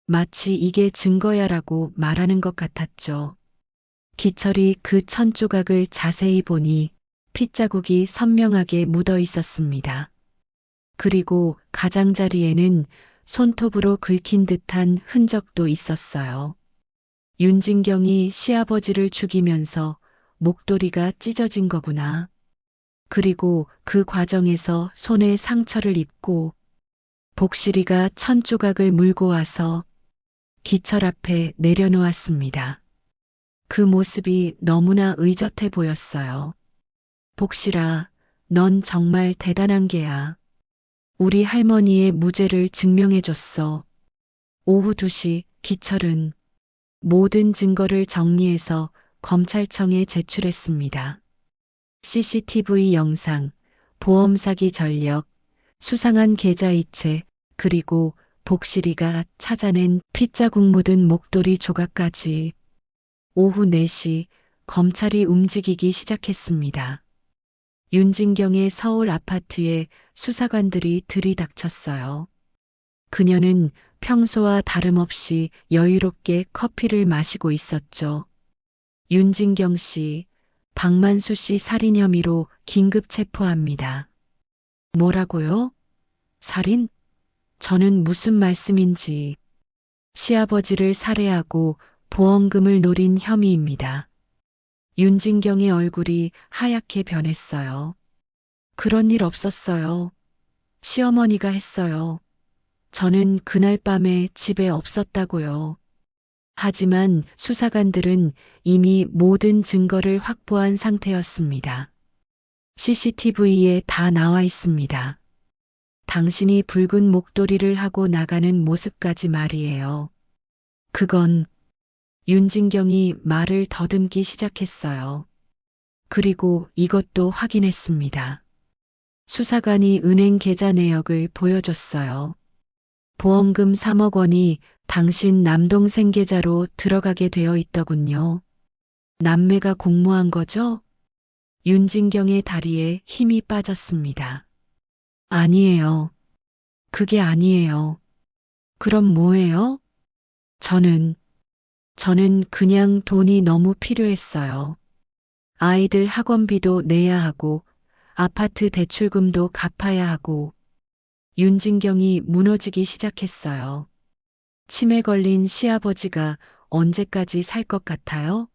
마치 이게 증거야라고 말하는 것 같았죠. 기철이 그 천 조각을 자세히 보니 핏자국이 선명하게 묻어 있었습니다. 그리고 가장자리에는 손톱으로 긁힌 듯한 흔적도 있었어요. 윤진경이 시아버지를 죽이면서 목도리가 찢어진 거구나. 그리고 그 과정에서 손에 상처를 입고 복실이가 천 조각을 물고 와서 기철 앞에 내려놓았습니다. 그 모습이 너무나 의젓해 보였어요. 복실아, 넌 정말 대단한 개야. 우리 할머니의 무죄를 증명해줬어. 오후 2시 기철은 모든 증거를 정리해서 검찰청에 제출했습니다. CCTV 영상, 보험 사기 전력, 수상한 계좌이체, 그리고 복실이가 찾아낸 핏자국 묻은 목도리 조각까지. 오후 4시 검찰이 움직이기 시작했습니다. 윤진경의 서울 아파트에 수사관들이 들이닥쳤어요. 그녀는 평소와 다름없이 여유롭게 커피를 마시고 있었죠. 윤진경 씨, 박만수 씨 살인 혐의로 긴급 체포합니다. 뭐라고요? 살인? 저는 무슨 말씀인지. 시아버지를 살해하고 보험금을 노린 혐의입니다. 윤진경의 얼굴이 하얗게 변했어요. 그런 일 없었어요. 시어머니가 했어요. 저는 그날 밤에 집에 없었다고요. 하지만 수사관들은 이미 모든 증거를 확보한 상태였습니다. CCTV에 다 나와 있습니다. 당신이 붉은 목도리를 하고 나가는 모습까지 말이에요. 그건 윤진경이 말을 더듬기 시작했어요. 그리고 이것도 확인했습니다. 수사관이 은행 계좌 내역을 보여줬어요. 보험금 3억 원이 당신 남동생 계좌로 들어가게 되어 있더군요. 남매가 공모한 거죠? 윤진경의 다리에 힘이 빠졌습니다. 아니에요. 그게 아니에요. 그럼 뭐예요? 저는 그냥 돈이 너무 필요했어요. 아이들 학원비도 내야 하고, 아파트 대출금도 갚아야 하고, 윤진경이 무너지기 시작했어요. 치매 걸린 시아버지가 언제까지 살 것 같아요?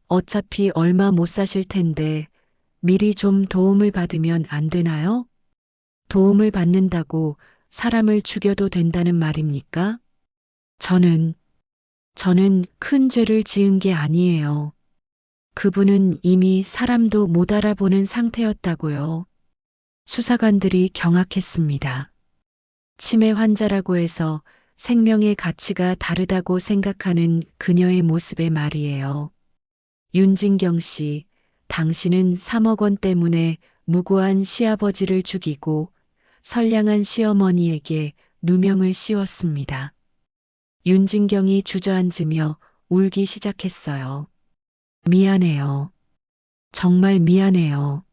어차피 얼마 못 사실 텐데 미리 좀 도움을 받으면 안 되나요? 도움을 받는다고 사람을 죽여도 된다는 말입니까? 저는 큰 죄를 지은 게 아니에요. 그분은 이미 사람도 못 알아보는 상태였다고요. 수사관들이 경악했습니다. 치매 환자라고 해서 생명의 가치가 다르다고 생각하는 그녀의 모습에 말이에요. 윤진경 씨, 당신은 3억 원 때문에 무고한 시아버지를 죽이고 선량한 시어머니에게 누명을 씌웠습니다. 윤진경이 주저앉으며 울기 시작했어요. 미안해요. 정말 미안해요.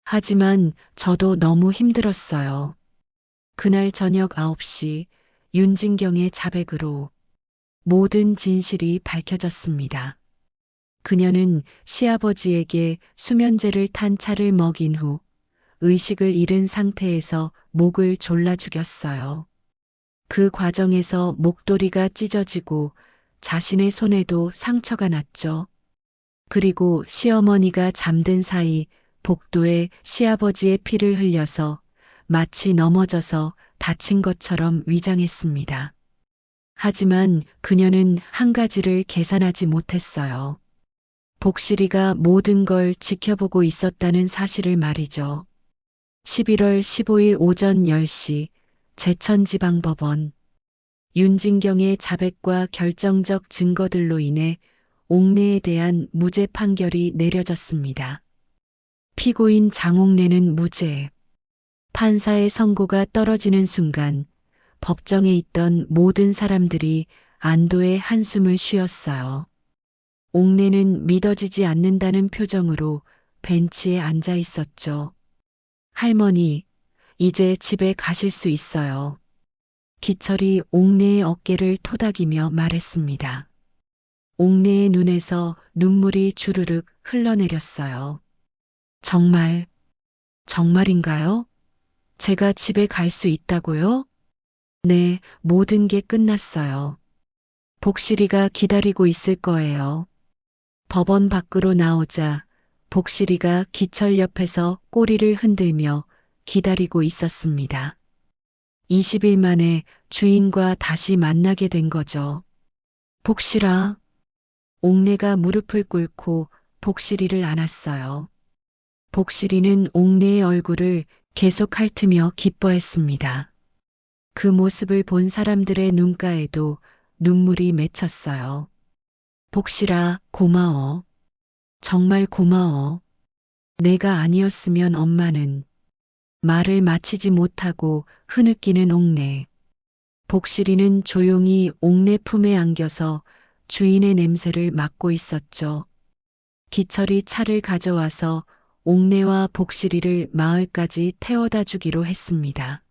하지만 저도 너무 힘들었어요. 그날 저녁 9시 윤진경의 자백으로 모든 진실이 밝혀졌습니다. 그녀는 시아버지에게 수면제를 탄 차를 먹인 후 의식을 잃은 상태에서 목을 졸라 죽였어요. 그 과정에서 목도리가 찢어지고 자신의 손에도 상처가 났죠. 그리고 시어머니가 잠든 사이 복도에 시아버지의 피를 흘려서 마치 넘어져서 다친 것처럼 위장했습니다. 하지만 그녀는 한 가지를 계산하지 못했어요. 복실이가 모든 걸 지켜보고 있었다는 사실을 말이죠. 11월 15일 오전 10시 제천지방법원. 윤진경의 자백과 결정적 증거들로 인해 옥내에 대한 무죄 판결이 내려졌습니다. 피고인 장옥래는 무죄. 판사의 선고가 떨어지는 순간 법정에 있던 모든 사람들이 안도의 한숨을 쉬었어요. 옥래는 믿어지지 않는다는 표정으로 벤치에 앉아 있었죠. 할머니, 이제 집에 가실 수 있어요. 기철이 옥래의 어깨를 토닥이며 말했습니다. 옥래의 눈에서 눈물이 주르륵 흘러내렸어요. 정말인가요? 제가 집에 갈 수 있다고요? 네, 모든 게 끝났어요. 복실이가 기다리고 있을 거예요. 법원 밖으로 나오자 복실이가 기철 옆에서 꼬리를 흔들며 기다리고 있었습니다. 20일 만에 주인과 다시 만나게 된 거죠. 복실아. 옥래가 무릎을 꿇고 복실이를 안았어요. 복실이는 옥래의 얼굴을 계속 핥으며 기뻐했습니다. 그 모습을 본 사람들의 눈가에도 눈물이 맺혔어요. 복실아, 고마워. 정말 고마워. 내가 아니었으면 엄마는. 말을 마치지 못하고 흐느끼는 옥래. 복실이는 조용히 옥래 품에 안겨서 주인의 냄새를 맡고 있었죠. 기철이 차를 가져와서 옥래와 복실이를 마을까지 태워다 주기로 했습니다.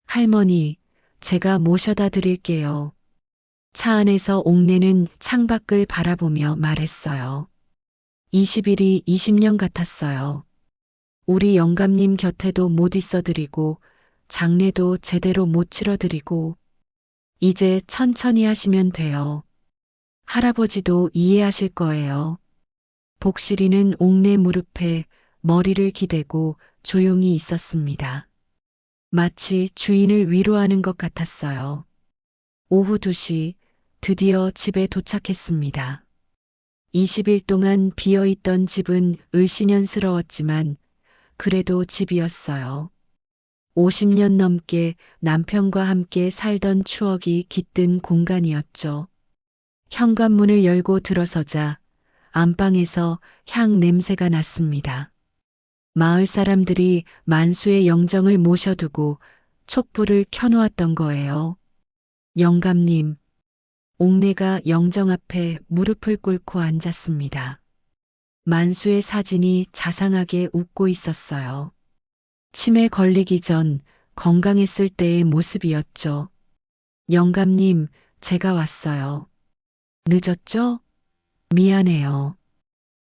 할머니, 제가 모셔다 드릴게요. 차 안에서 옥래는 창밖을 바라보며 말했어요. 20일이 20년 같았어요. 우리 영감님 곁에도 못 있어드리고 장례도 제대로 못 치러드리고 이제 천천히 하시면 돼요. 할아버지도 이해하실 거예요. 복실이는 옥래 무릎에 머리를 기대고 조용히 있었습니다. 마치 주인을 위로하는 것 같았어요. 오후 2시 드디어 집에 도착했습니다. 20일 동안 비어있던 집은 을씨년스러웠지만 그래도 집이었어요. 50년 넘게 남편과 함께 살던 추억이 깃든 공간이었죠. 현관문을 열고 들어서자 안방에서 향 냄새가 났습니다. 마을 사람들이 만수의 영정을 모셔두고 촛불을 켜놓았던 거예요. 영감님, 옥내가 영정 앞에 무릎을 꿇고 앉았습니다. 만수의 사진이 자상하게 웃고 있었어요. 치매 걸리기 전 건강했을 때의 모습이었죠. 영감님, 제가 왔어요. 늦었죠? 미안해요.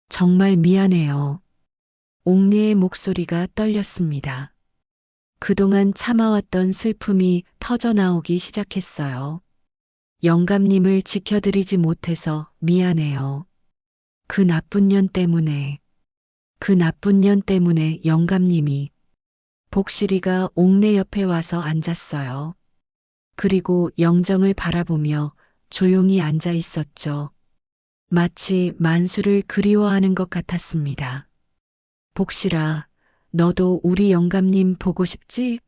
정말 미안해요. 옥내의 목소리가 떨렸습니다. 그동안 참아왔던 슬픔이 터져나오기 시작했어요. 영감님을 지켜드리지 못해서 미안해요. 그 나쁜 년 때문에 영감님이. 복실이가 옥내 옆에 와서 앉았어요. 그리고 영정을 바라보며 조용히 앉아 있었죠. 마치 만수를 그리워하는 것 같았습니다. 복실아, 너도 우리 영감님 보고 싶지?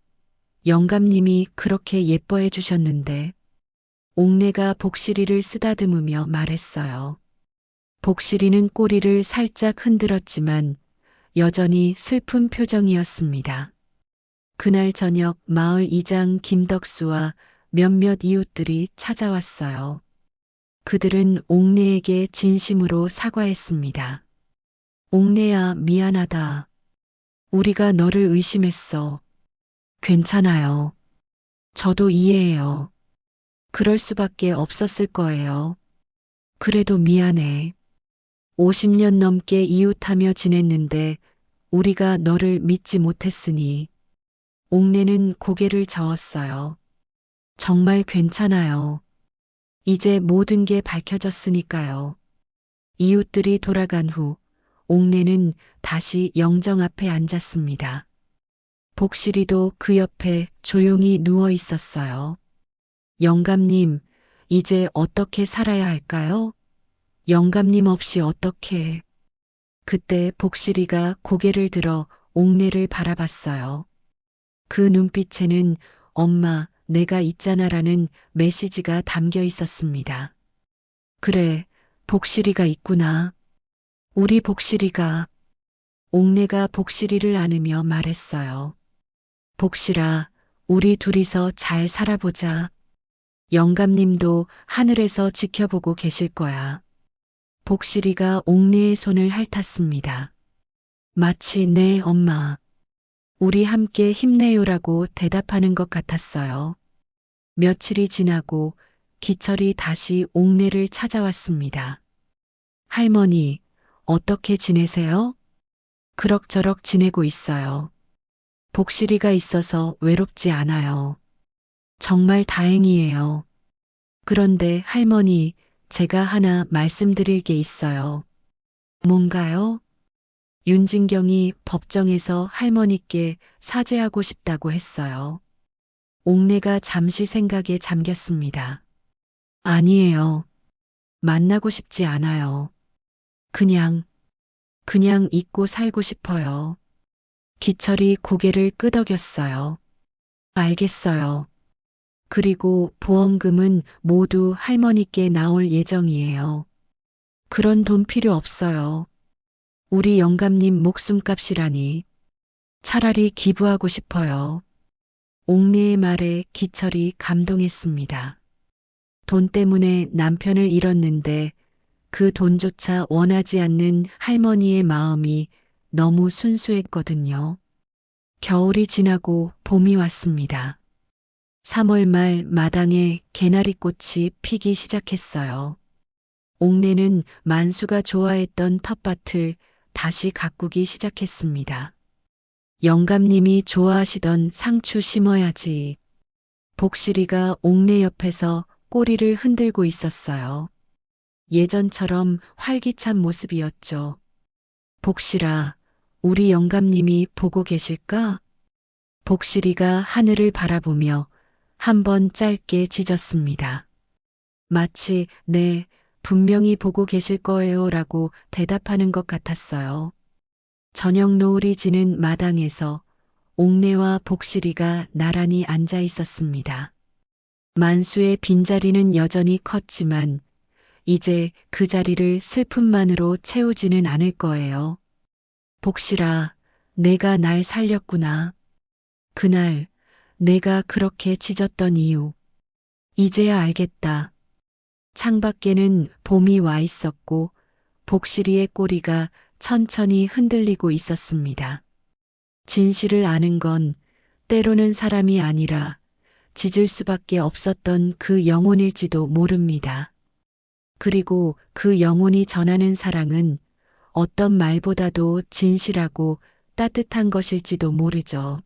영감님이 그렇게 예뻐해 주셨는데. 옥내가 복실이를 쓰다듬으며 말했어요. 복실이는 꼬리를 살짝 흔들었지만 여전히 슬픈 표정이었습니다. 그날 저녁 마을 이장 김덕수와 몇몇 이웃들이 찾아왔어요. 그들은 옥내에게 진심으로 사과했습니다. 옥내야, 미안하다. 우리가 너를 의심했어. 괜찮아요. 저도 이해해요. 그럴 수밖에 없었을 거예요. 그래도 미안해. 50년 넘게 이웃하며 지냈는데 우리가 너를 믿지 못했으니. 옥내는 고개를 저었어요. 정말 괜찮아요. 이제 모든 게 밝혀졌으니까요. 이웃들이 돌아간 후 옥내는 다시 영정 앞에 앉았습니다. 복실이도 그 옆에 조용히 누워 있었어요. 영감님, 이제 어떻게 살아야 할까요? 영감님 없이 어떻게. 그때 복실이가 고개를 들어 옥내를 바라봤어요. 그 눈빛에는 엄마, 내가 있잖아라는 메시지가 담겨 있었습니다. 그래, 복실이가 있구나. 우리 복실이가. 옥내가 복실이를 안으며 말했어요. 복실아, 우리 둘이서 잘 살아보자. 영감님도 하늘에서 지켜보고 계실 거야. 복실이가 옥내의 손을 핥았습니다. 마치 네 엄마, 우리 함께 힘내요라고 대답하는 것 같았어요. 며칠이 지나고 기철이 다시 옥내를 찾아왔습니다. 할머니, 어떻게 지내세요? 그럭저럭 지내고 있어요. 복실이가 있어서 외롭지 않아요. 정말 다행이에요. 그런데 할머니, 제가 하나 말씀드릴 게 있어요. 뭔가요? 윤진경이 법정에서 할머니께 사죄하고 싶다고 했어요. 옥내가 잠시 생각에 잠겼습니다. 아니에요. 만나고 싶지 않아요. 그냥 잊고 살고 싶어요. 기철이 고개를 끄덕였어요. 알겠어요. 그리고 보험금은 모두 할머니께 나올 예정이에요. 그런 돈 필요 없어요. 우리 영감님 목숨값이라니. 차라리 기부하고 싶어요. 옥내의 말에 기철이 감동했습니다. 돈 때문에 남편을 잃었는데 그 돈조차 원하지 않는 할머니의 마음이 너무 순수했거든요. 겨울이 지나고 봄이 왔습니다. 3월 말 마당에 개나리꽃이 피기 시작했어요. 옥내는 만수가 좋아했던 텃밭을 다시 가꾸기 시작했습니다. 영감님이 좋아하시던 상추 심어야지. 복실이가 옥내 옆에서 꼬리를 흔들고 있었어요. 예전처럼 활기찬 모습이었죠. 복실아, 우리 영감님이 보고 계실까? 복실이가 하늘을 바라보며 한번 짧게 짖었습니다. 마치 네, 분명히 보고 계실 거예요 라고 대답하는 것 같았어요. 저녁 노을이 지는 마당에서 옥내와 복실이가 나란히 앉아 있었습니다. 만수의 빈자리는 여전히 컸지만 이제 그 자리를 슬픔만으로 채우지는 않을 거예요. 복실아, 내가 날 살렸구나. 그날 내가 그렇게 짖었던 이유. 이제야 알겠다. 창밖에는 봄이 와 있었고 복실이의 꼬리가 천천히 흔들리고 있었습니다. 진실을 아는 건 때로는 사람이 아니라 짖을 수밖에 없었던 그 영혼일지도 모릅니다. 그리고 그 영혼이 전하는 사랑은 어떤 말보다도 진실하고 따뜻한 것일지도 모르죠.